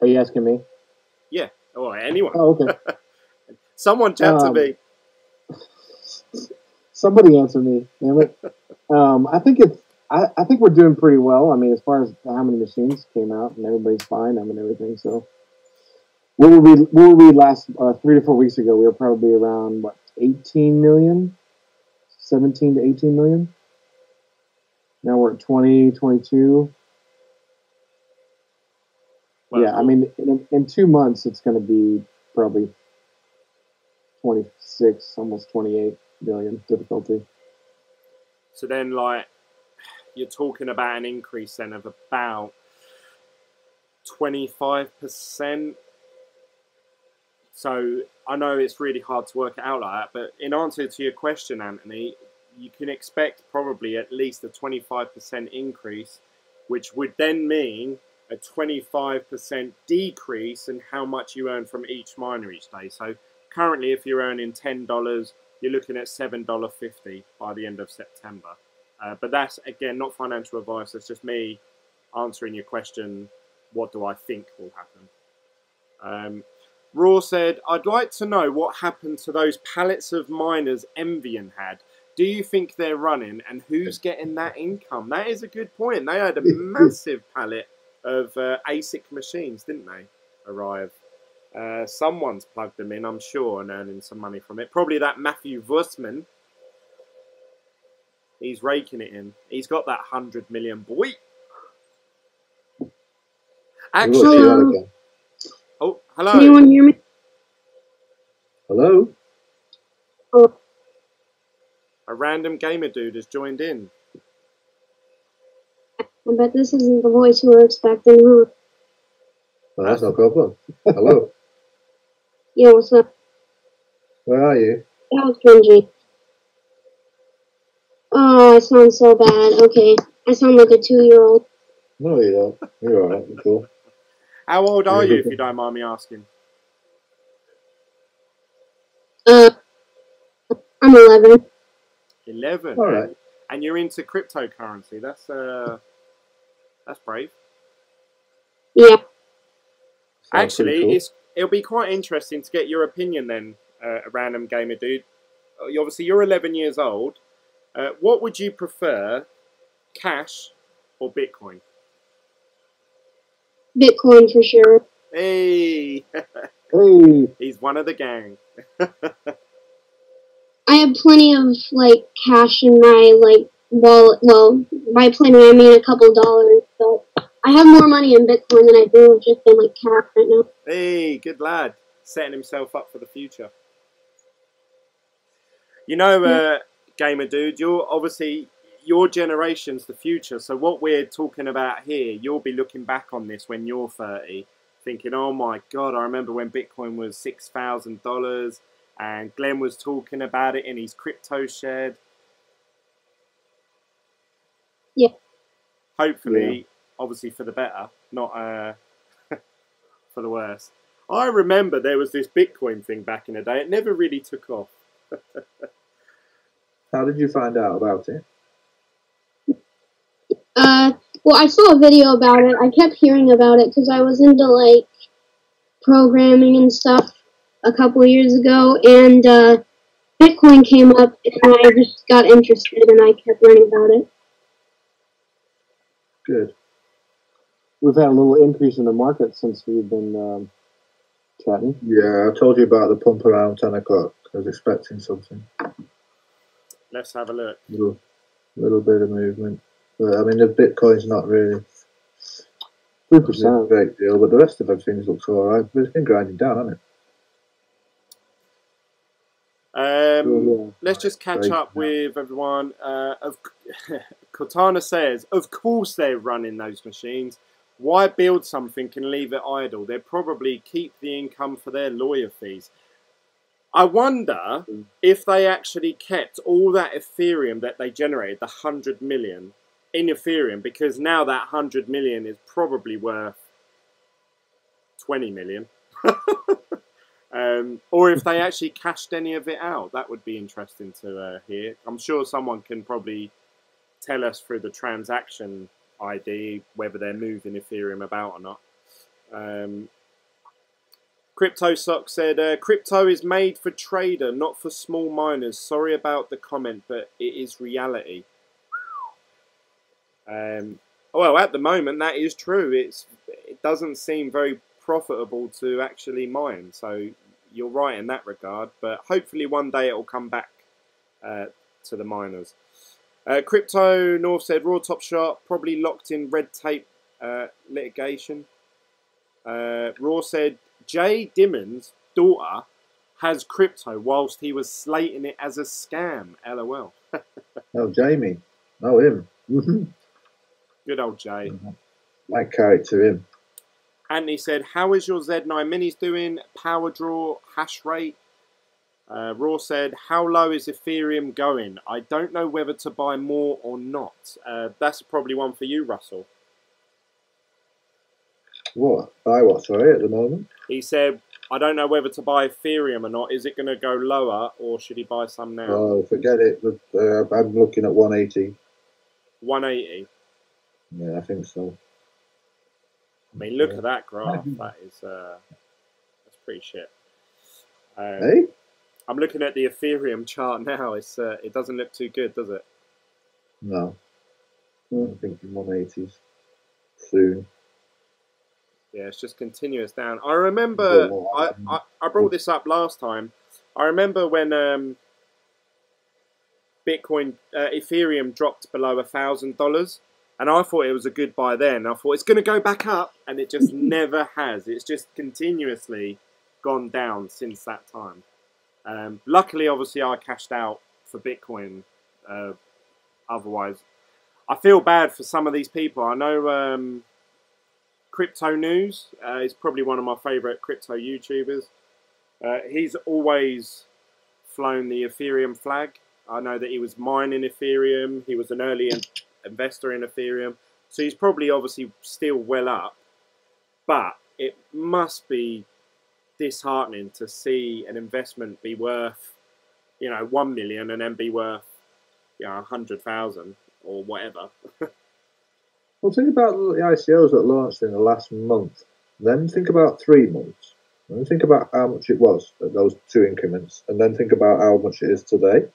Are you asking me? Yeah, or anyone. Oh, okay. Someone chat to me. Somebody answer me, damn it. I think we're doing pretty well. I mean, as far as how many machines came out and everybody's fine, I mean everything. So, what were we last 3 to 4 weeks ago? We were probably around what 18 million, 17 to 18 million. Now we're at 20, 22. Well, yeah, I mean, in 2 months it's going to be probably 26, almost 28 million difficulty. So then, like, you're talking about an increase then of about 25%. So I know it's really hard to work it out like that, but in answer to your question, Anthony, you can expect probably at least a 25% increase, which would then mean a 25% decrease in how much you earn from each miner each day. So currently, if you're earning $10, you're looking at $7.50 by the end of September. But that's, again, not financial advice. It's just me answering your question, what do I think will happen? Raw said, I'd like to know what happened to those pallets of miners Envian had. Do you think they're running, and who's getting that income? That is a good point. They had a massive pallet of ASIC machines, didn't they, arrive? Someone's plugged them in, I'm sure, and earning some money from it. Probably that Matthew Wussman. He's raking it in. He's got that 100 million boy. Actually, oh, hello. Can anyone hear me? Hello? Oh. A random gamer dude has joined in. I bet this isn't the voice you were expecting, huh? Well, that's no problem. Hello? Yeah, what's up? Where are you? That was cringy. Oh, I sound so bad. Okay, I sound like a 2-year-old. No, you don't. You're alright. You're cool. How old are you, if you don't mind me asking? I'm 11. 11. All right. And you're into cryptocurrency. That's brave. Yeah. Actually, it'll be quite interesting to get your opinion then, a random gamer dude. Obviously, you're 11 years old. What would you prefer, cash or Bitcoin? Bitcoin for sure. Hey! Hey! He's one of the gang. I have plenty of, like, cash in my, like, wallet. Well, by plenty, I mean a couple dollars. So I have more money in Bitcoin than I do just in, like, cash right now. Hey, good lad. Setting himself up for the future. You know, gamer dude, you're obviously, your generation's the future. So what we're talking about here, you'll be looking back on this when you're 30, thinking, oh my God, I remember when Bitcoin was $6,000 and Glenn was talking about it in his crypto shed. Yeah. Hopefully, obviously for the better, not for the worse. I remember there was this Bitcoin thing back in the day. It never really took off. How did you find out about it? Well, I saw a video about it. I kept hearing about it because I was into, like, programming and stuff. a couple of years ago, and Bitcoin came up, and I just got interested, and I kept learning about it. Good. We've had a little increase in the market since we've been chatting. Yeah, I told you about the pump around 10 o'clock. I was expecting something. Let's have a look. Little bit of movement. But, I mean, the Bitcoin's not really 3%. a great deal, but the rest of everything looks all right. But it's been grinding down, hasn't it? Let's just catch up with everyone. Cortana says, of course they're running those machines. Why build something and leave it idle? They'll probably keep the income for their lawyer fees. I wonder if they actually kept all that Ethereum that they generated, the 100 million, in Ethereum, because now that 100 million is probably worth 20 million. Or if they actually cashed any of it out. That would be interesting to hear. I'm sure someone can probably tell us through the transaction ID whether they're moving Ethereum about or not. Crypto Sock said, crypto is made for trader, not for small miners. Sorry about the comment, but it is reality. Well, at the moment, that is true. It doesn't seem very profitable to actually mine. So you're right in that regard. But hopefully one day it will come back to the miners. Crypto North said, Raw Top Shot, probably locked in red tape litigation. Raw said, Jay Dimon's daughter has crypto whilst he was slating it as a scam. LOL. Oh, Jamie. Oh, him. Good old Jay. Like character, him. Anthony said, how is your Z9minis doing? Power draw, hash rate? Raw said, how low is Ethereum going? I don't know whether to buy more or not. That's probably one for you, Russell. What? Buy what, sorry, at the moment? He said, I don't know whether to buy Ethereum or not. Is it going to go lower or should he buy some now? Oh, forget it. I'm looking at 180. 180? Yeah, I think so. I mean, look at that graph. That is, that's pretty shit. Hey? I'm looking at the Ethereum chart now. It doesn't look too good, does it? No. I'm thinking 180s soon. Yeah, it's just continuous down. I remember, I brought this up last time. I remember when Ethereum dropped below $1,000, and I thought it was a good buy then. I thought it's going to go back up, and it just never has. It's just continuously gone down since that time. Luckily, obviously, I cashed out for Bitcoin. Otherwise, I feel bad for some of these people. I know Crypto News is probably one of my favourite crypto YouTubers. He's always flown the Ethereum flag. I know that he was mining Ethereum. He was an early investor in Ethereum. So he's probably obviously still well up. But it must be disheartening to see an investment be worth, 1 million and then be worth, 100,000 or whatever. Well, think about the ICOs that launched in the last month. Then think about 3 months. And then think about how much it was at those 2 increments. And then think about how much it is today.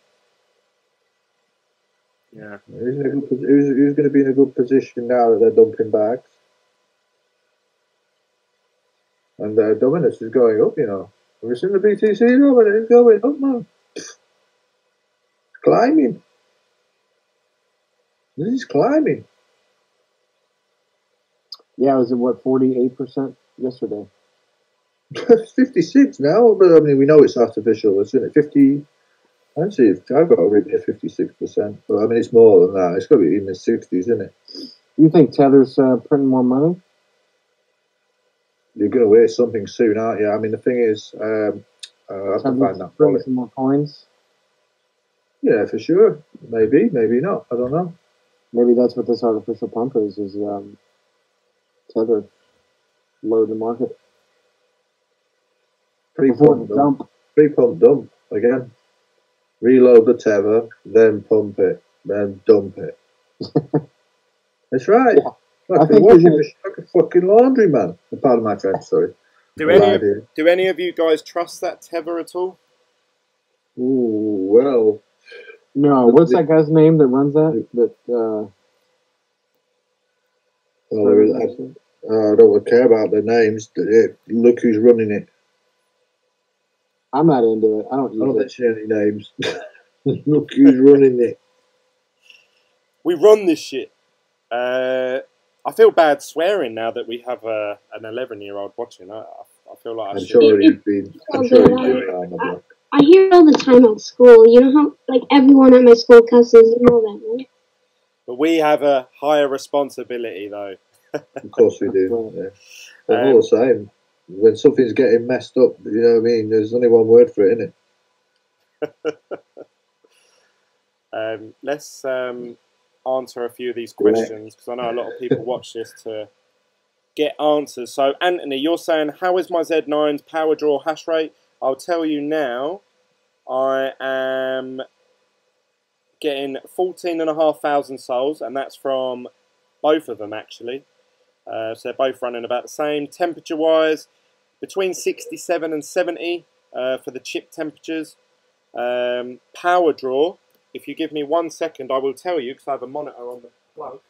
Yeah. Who's going to be in a good position now that they're dumping bags? And Dominus is going up, Have you seen the BTC? Dominus is going up, man. It's climbing. This is climbing. Yeah, it was at what, 48% yesterday? 56 now, but I mean, we know it's artificial, isn't it? 50. Actually, I've got a rate of 56%, but I mean, it's more than that. It's got to be in the 60s, isn't it? You think Tether's printing more money? You're going to waste something soon, aren't you? I mean, the thing is, I have to find that bring some more coins. Yeah, for sure. Maybe, maybe not. I don't know. Maybe that's what this artificial pump is Tether load the market. Pre-pump dump. Pre-pump dump again. Reload the tether, then pump it, then dump it. That's right. Yeah. Like a washing machine, like a fucking laundry man. Pardon my French, sorry. Do any of you guys trust that tether at all? Ooh, well. No, what's that guy's name that runs that? I don't care about the names. Look who's running it. I'm not into it. I don't I don't use it. mention any names. Look who's running it. We run this shit. I feel bad swearing now that we have an 11-year-old watching. I feel like I'm sure he's been around the block. I hear it all the time at school. You know how, like, everyone at my school cusses and all that, right? But we have a higher responsibility, though. Of course we do. Yeah. But all the same, when something's getting messed up, you know what I mean? There's only one word for it, isn't it? Let's answer a few of these questions, because I know a lot of people watch this to get answers. So, Anthony, you're saying, how is my Z9's power draw hash rate? I'll tell you now, I am getting 14,500 souls, and that's from both of them, actually. So they're both running about the same. Temperature-wise, between 67 and 70 for the chip temperatures. Power draw, if you give me 1 second, I will tell you, because I have a monitor on the plug.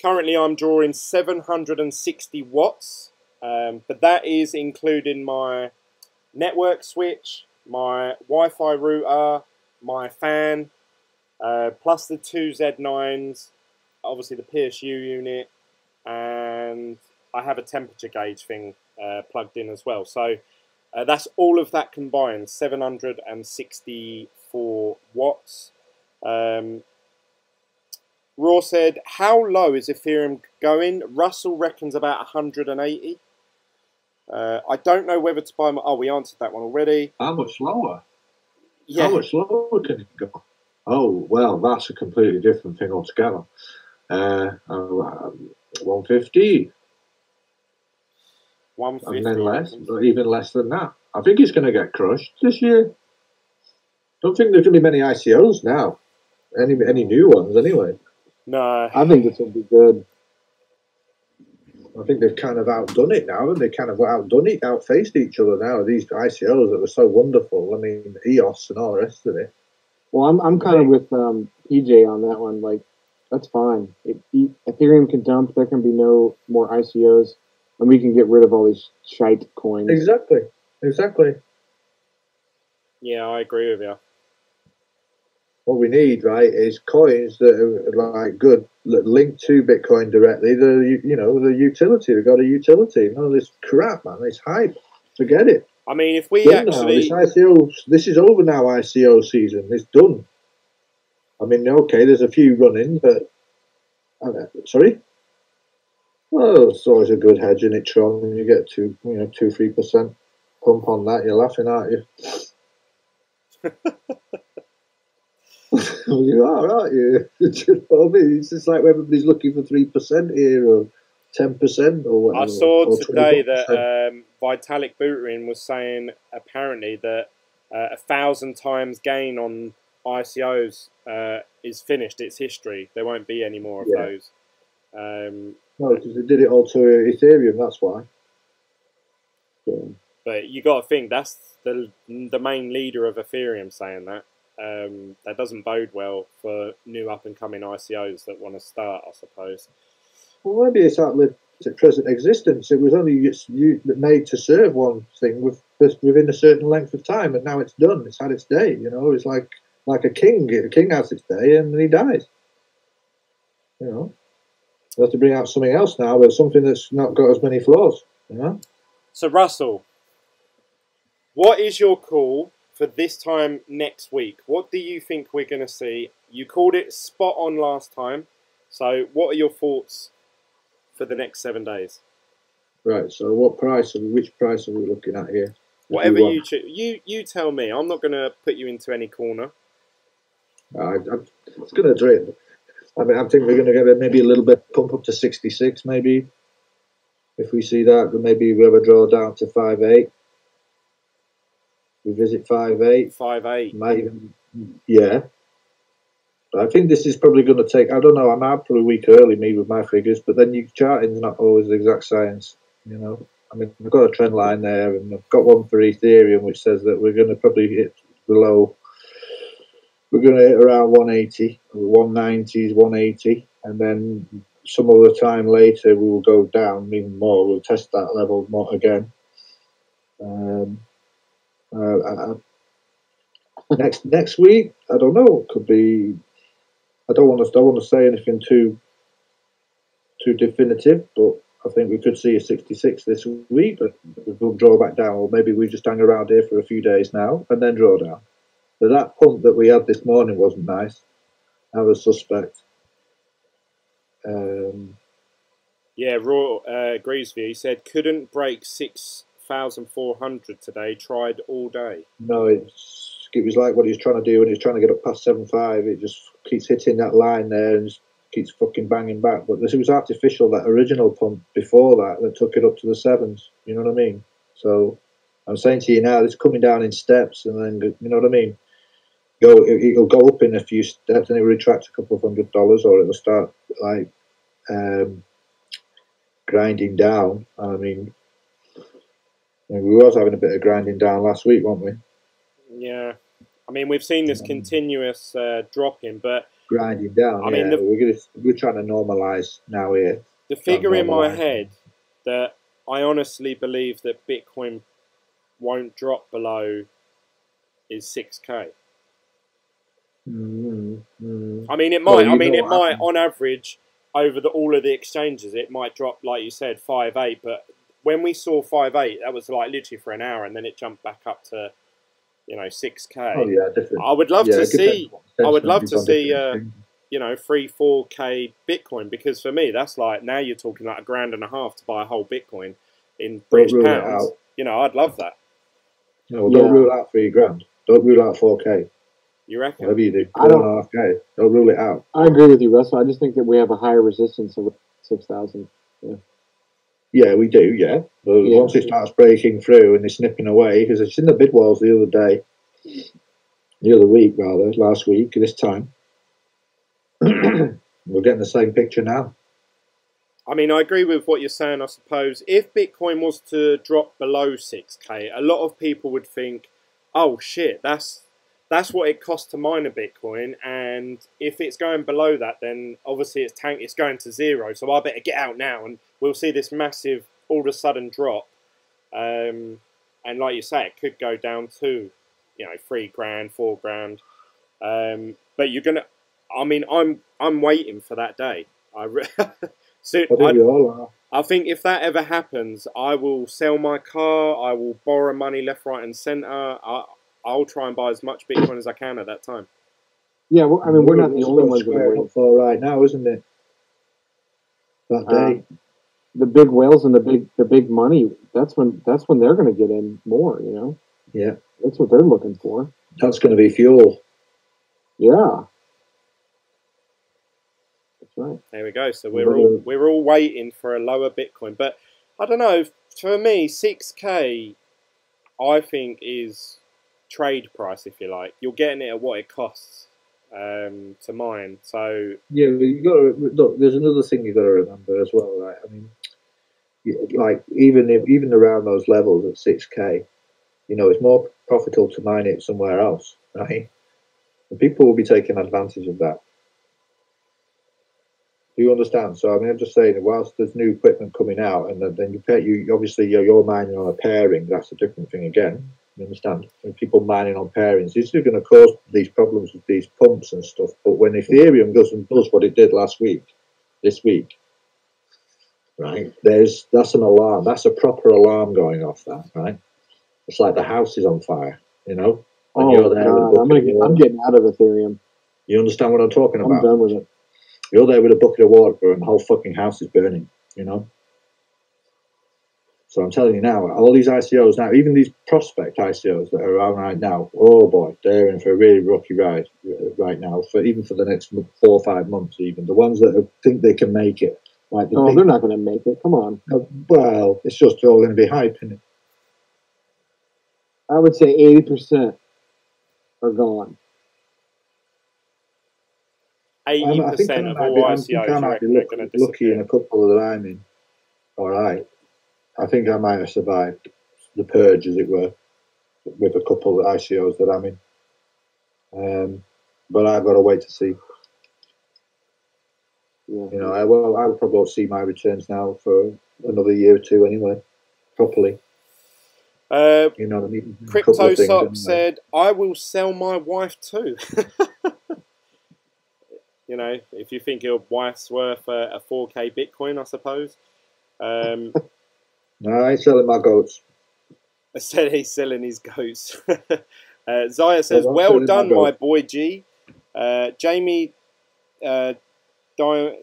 Currently, I'm drawing 760 watts, but that is including my network switch, my Wi-Fi router, my fan, plus the 2 Z9s, obviously the PSU unit, and I have a temperature gauge thing plugged in as well. So that's all of that combined, 764 watts. Raw said, how low is Ethereum going? Russell reckons about 180. I don't know whether to buy my... Oh, we answered that one already. How much lower? Yeah. How much lower can it go? Oh, well, that's a completely different thing altogether. 150. 150. And then less, or even less than that. I think it's going to get crushed this year. Don't think there's going to be many ICOs now. Any new ones, anyway. No. I think this will be good. I think they've kind of outdone it now, and they kind of outfaced each other now. These ICOs that were so wonderful. I mean, EOS and all the rest of it. Well, I'm kind of with PJ on that one. Like, that's fine. Ethereum can dump. There can be no more ICOs, and we can get rid of all these shite coins. Exactly. Yeah, I agree with you. What we need, right, is coins that are like good, linked to Bitcoin directly. The utility. They've got a utility. None of this crap, man. It's hype. Forget it. I mean, if we done actually, now. This is over now. ICO season. It's done. I mean, okay, there's a few running, but sorry. Well, it's always a good hedge in it, Tron. When you get 2-3% pump on that, you're laughing, aren't you? You are, aren't you? It's just like everybody's looking for 3% here or 10% or whatever. I saw today that Vitalik Buterin was saying apparently that 1,000 times gain on ICOs is finished. It's history. There won't be any more of those. No, because they did it all to Ethereum. That's why. Yeah. But you got to think that's the main leader of Ethereum saying that. That doesn't bode well for new up-and-coming ICOs that want to start, I suppose. Well, maybe it's outlived its present existence. It was only made to serve one thing within a certain length of time, and now it's done. It's had its day. It's like a king. A king has its day, and then he dies. They have to bring out something else now, but something that's not got as many flaws. So, Russell, what is your call for this time next week? What do you think we're going to see? You called it spot on last time. So what are your thoughts for the next 7 days? Right, so which price are we looking at here? Whatever you choose. You tell me. I'm not going to put you into any corner. It's going to drain. I mean, I think we're going to get maybe a little bit pump up to 66 maybe. If we see that, then maybe we'll have a draw down to 5.8. We visit 5.8. 5.8. Might even, yeah. I think this is probably going to take, I don't know, I'm out for a week early, me, with my figures, but then your charting's not always the exact science, you know. I mean, I've got a trend line there, and I've got one for Ethereum, which says that we're going to probably hit below, we're going to hit around 180, 190s, 180, and then some other time later we will go down even more. We'll test that level more again. Next week, I don't know. It could be. I don't want to say anything too definitive, but I think we could see a 66 this week, but we'll draw back down, or maybe we just hang around here for a few days now and then draw down. But that pump that we had this morning wasn't nice. I was suspect. Yeah, Raw agrees with you. He said couldn't break 6,400 today. Tried all day. No, it was like what he was trying to do when he was trying to get up past 7.5. It just keeps hitting that line there and just keeps fucking banging back. But this was artificial, that original pump before that took it up to the sevens. You know what I mean? So I'm saying to you now, it's coming down in steps, and then, you know what I mean? It'll go up in a few steps, and it'll retract a couple of $100, or it'll start like grinding down. I mean, we was having a bit of grinding down last week, weren't we? Yeah, I mean, we've seen this continuous dropping, but grinding down. I mean, we're trying to normalise now here. The figure in my head that I honestly believe that Bitcoin won't drop below is 6K. I mean, it might. I mean, it might on average over all of the exchanges, it might drop, like you said, 5.8. But when we saw 5.8, that was like literally for an hour, and then it jumped back up to, 6K. Oh yeah, different. I would love to see. I would love to see. 3-4K Bitcoin, because for me that's like, now you're talking like $1,500 to buy a whole Bitcoin in British pounds. I'd love that. No, don't rule out $3,000. Don't rule out 4K. You reckon? Whatever you do, 4.5K. Don't rule it out. I agree with you, Russell. I just think that we have a higher resistance of 6,000. Yeah, we do. Yeah, but once it starts breaking through and it's snipping away, because it's in the bid walls the other week, last week, this time. We're getting the same picture now. I mean, I agree with what you're saying, I suppose. If Bitcoin was to drop below 6K, a lot of people would think, oh shit, that's what it costs to mine a Bitcoin, and if it's going below that, then obviously it's going to zero, so I better get out now, and we'll see this massive, all of a sudden drop. And like you say, it could go down to, $3,000, $4,000. But you're gonna, I mean, I'm waiting for that day. I think we all are. I think if that ever happens, I will sell my car. I will borrow money left, right, and centre. I'll try and buy as much Bitcoin as I can at that time. Yeah, well, I mean, we're not the only ones that are waiting for right now, isn't it? That day, the big whales and the big money. That's when they're going to get in more. Yeah, that's what they're looking for. That's going to be fuel. Yeah. Right. There we go. So we're all waiting for a lower Bitcoin, but I don't know. For me, 6K, I think is trade price, if you like. You're getting it at what it costs to mine. So yeah, you got to look. There's another thing you got to remember as well, right? I mean, like even around those levels at 6K, it's more profitable to mine it somewhere else, right? And people will be taking advantage of that. Do you understand? So I mean, I'm just saying, whilst there's new equipment coming out, and then you obviously you're mining on a pairing, that's a different thing again. You understand? When people mining on pairings, this is going to cause these problems with these pumps and stuff. But when Ethereum does what it did this week, right? That's an alarm. That's a proper alarm going off. That right? It's like the house is on fire. And you're there. I'm getting out of Ethereum. You understand what I'm talking about? I'm done with it. You're there with a bucket of water and the whole fucking house is burning, So I'm telling you now, all these ICOs now, even these prospect ICOs that are around right now, oh boy, they're in for a really rocky ride right now, even for the next 4 or 5 months even. The ones that think they can make it. Like they're not going to make it. Come on. Well, it's just all going to be hype, isn't it? I would say 80% are gone. I think I 80% of might all be. I think I ICOs, you might be reckon, are going to lucky in disappear? a couple that I'm in. All right, I think I might have survived the purge, as it were, with a couple of ICOs that I'm in. But I've got to wait to see. Yeah. You know, I will probably see my returns now for another year or two anyway, properly. You know, I mean, a couple Crypto of things Sock anyway. said, I will sell my wife too. You know, if you think your wife's worth a 4K Bitcoin, I suppose. No, I ain't selling my goats. I said he's selling his goats. Zaya says, I'm well selling my done, my goats. boy G. Jamie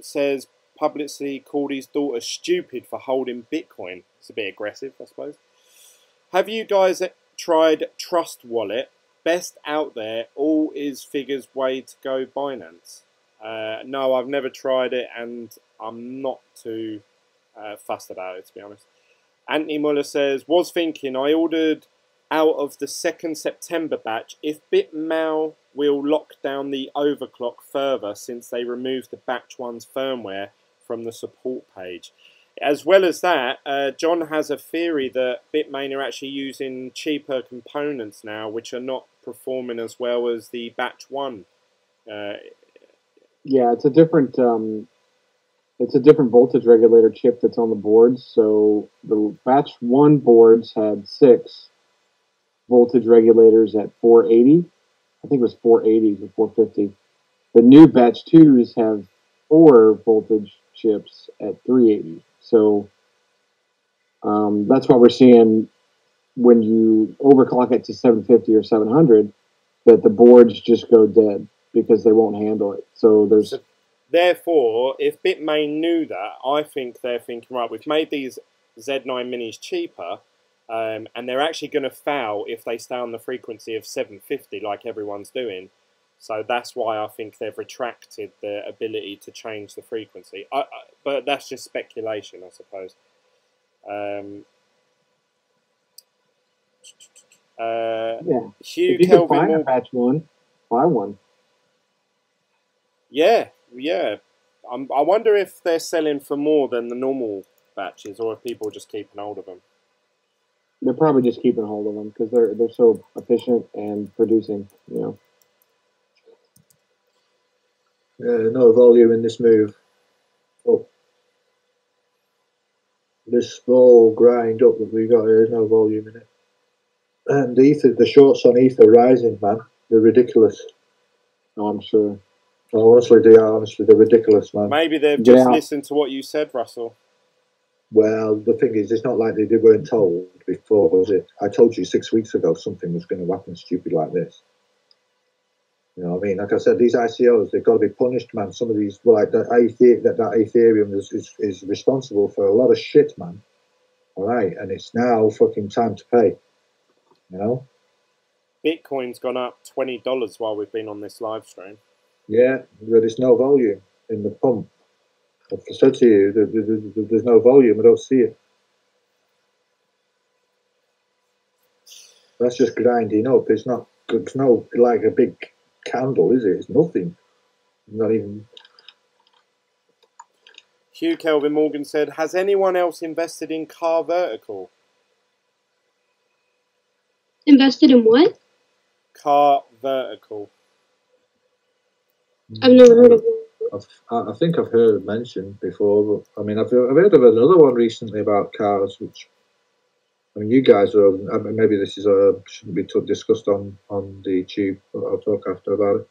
says, publicly called his daughter stupid for holding Bitcoin. It's a bit aggressive, I suppose. Have you guys tried Trust Wallet? Best out there, all is figures way to go Binance. No, I've never tried it, and I'm not too fussed about it, to be honest. Anthony Muller says, was thinking I ordered out of the 2nd September batch if BitMao will lock down the overclock further since they removed the batch 1's firmware from the support page. As well as that, John has a theory that Bitmain are actually using cheaper components now, which are not performing as well as the batch 1. Yeah, it's a different voltage regulator chip that's on the boards. So the batch 1 boards had 6 voltage regulators at 480. I think it was 480 or 450. The new batch 2s have 4 voltage chips at 380. So that's why we're seeing when you overclock it to 750 or 700 that the boards just go dead because they won't handle it. So there's... So therefore, if Bitmain knew that, I think they're thinking, right, we've made these Z9 minis cheaper, and they're actually going to fail if they stay on the frequency of 750 like everyone's doing. So that's why I think they've retracted the ability to change the frequency. But that's just speculation, I suppose. Yeah. Hugh If you Kelvin can find a Morgan. batch 1, buy one. Yeah. I wonder if they're selling for more than the normal batches, or if people are just keeping hold of them. They're probably just keeping hold of them because they're so efficient and producing. You know. No volume in this move. Oh, this small grind up that we got here, there's no volume in it. And the shorts on Ether rising, man. They're ridiculous. Oh, I'm sure. Honestly, they're ridiculous, man. Maybe they've just listened to what you said, Russell. Well, the thing is, it's not like they weren't told before, was it? I told you 6 weeks ago something was going to happen stupid like this. You know what I mean? Like I said, these ICOs, they've got to be punished, man. Some of these, like that Ethereum is responsible for a lot of shit, man. All right, and it's now fucking time to pay. You know? Bitcoin's gone up $20 while we've been on this live stream. Yeah, but there's no volume in the pump. Like I said to you, there's no volume. I don't see it. That's just grinding up. It's no like a big candle, is it? It's nothing. Not even. Hugh Kelvin Morgan said, has anyone else invested in Car Vertical? Invested in what? Car Vertical. I've never heard of it. I think I've heard it mentioned before, but I mean, I've heard of another one recently about cars, which, I mean, you guys are, maybe this is shouldn't be discussed on the tube, but I'll talk after about it.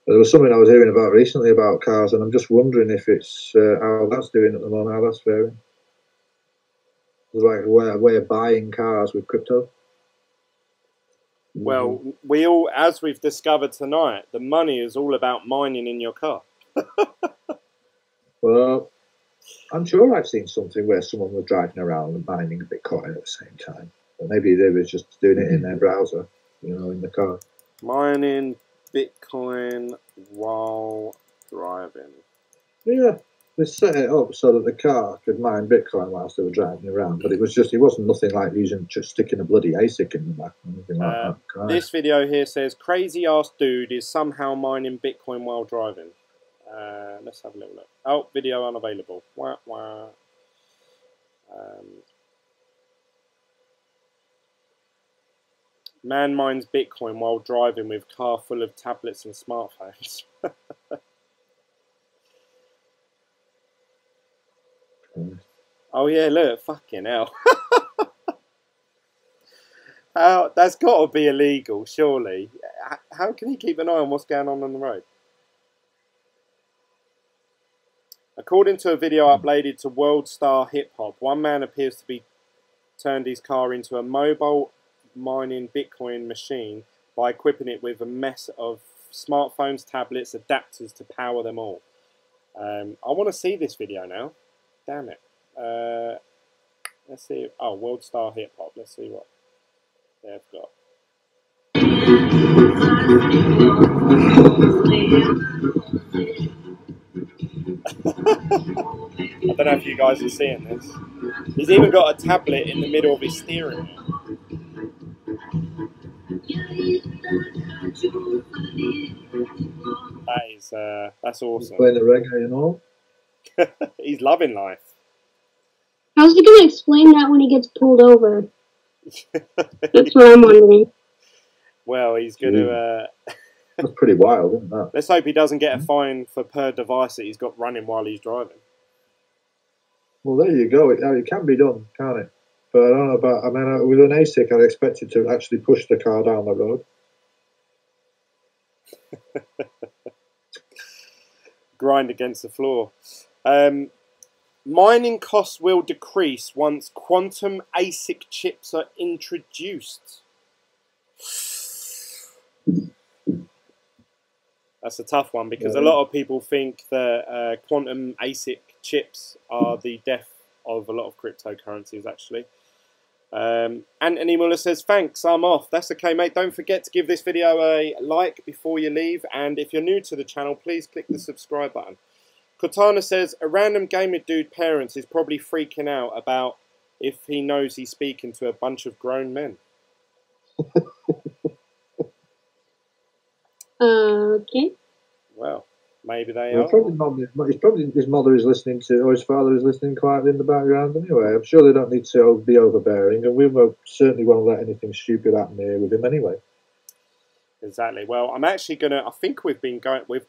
But there was something I was hearing about recently about cars, and I'm just wondering if it's how that's doing at the moment, how that's faring. It's like a way of buying cars with crypto. Well, we all, as we've discovered tonight, the money is all about mining in your car. Well, I'm sure I've seen something where someone was driving around and mining Bitcoin at the same time. But maybe they were just doing it in their browser, you know, in the car. Mining Bitcoin while driving. Yeah, they set it up so that the car could mine Bitcoin whilst they were driving around. But it wasn't nothing like just sticking a bloody ASIC in the back or anything like that. This video here says, crazy ass dude is somehow mining Bitcoin while driving. Let's have a little look. Oh, video unavailable. Wah, wah. Man mines Bitcoin while driving with car full of tablets and smartphones. Oh yeah, look, fucking hell. That's got to be illegal, surely. How can you keep an eye on what's going on the road? According to a video uploaded to World Star Hip Hop, one man appears to be turned his car into a mobile mining Bitcoin machine by equipping it with a mess of smartphones, tablets, adapters to power them all. I want to see this video now. Damn it. Let's see. Oh, World Star Hip Hop. Let's see what they've got. I don't know if you guys are seeing this. He's even got a tablet in the middle of his steering wheel. That's awesome. Playing the reggae and all. He's loving life. How's he going to explain that when he gets pulled over? That's what I'm wondering. Well, he's going to... That's pretty wild, isn't that? Let's hope he doesn't get a fine for per device that he's got running while he's driving. Well, there you go. It can be done, can't it? But I don't know about... I mean, with an ASIC, I'd expect it to actually push the car down the road. Grind against the floor. Mining costs will decrease once quantum ASIC chips are introduced. That's a tough one because a lot of people think that quantum ASIC chips are the death of a lot of cryptocurrencies, actually. Anthony Muller says, thanks, I'm off. That's okay, mate. Don't forget to give this video a like before you leave. And if you're new to the channel, please click the subscribe button. Cortana says, a random gamer dude parents is probably freaking out about if he knows he's speaking to a bunch of grown men. Okay. Well, maybe they Well, are. probably his mother is listening to, or his father is listening quietly in the background anyway. I'm sure they don't need to be overbearing, and we certainly won't let anything stupid happen here with him anyway. Exactly. Well, I'm actually gonna. I think we've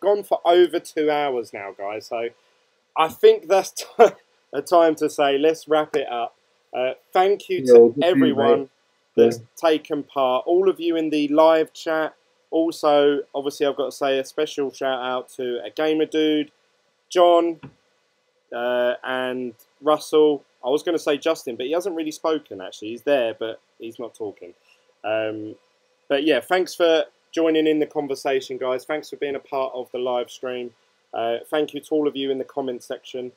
gone for over 2 hours now, guys. So I think that's a time to say let's wrap it up. Thank you to everyone that's taken part. All of you in the live chat. Also, obviously, I've got to say a special shout out to a gamer dude, John, and Russell. I was going to say Justin, but he hasn't really spoken. Actually, he's there, but he's not talking. But yeah, thanks for joining in the conversation, guys. Thanks for being a part of the live stream. Thank you to all of you in the comment section.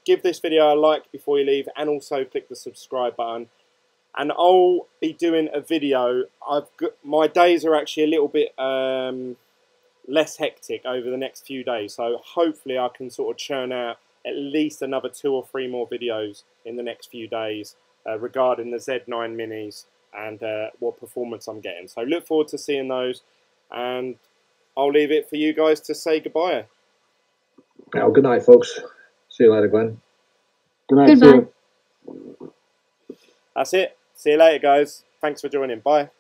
Give this video a like before you leave, and also click the subscribe button. And I'll be doing a video. My days are actually a little bit less hectic over the next few days, so hopefully I can sort of churn out at least another 2 or 3 more videos in the next few days regarding the Z9 minis and what performance I'm getting. So look forward to seeing those, and I'll leave it for you guys to say goodbye. Well, good night, folks. See you later, Glenn. Good night. Goodbye. That's it. See you later, guys. Thanks for joining. Bye.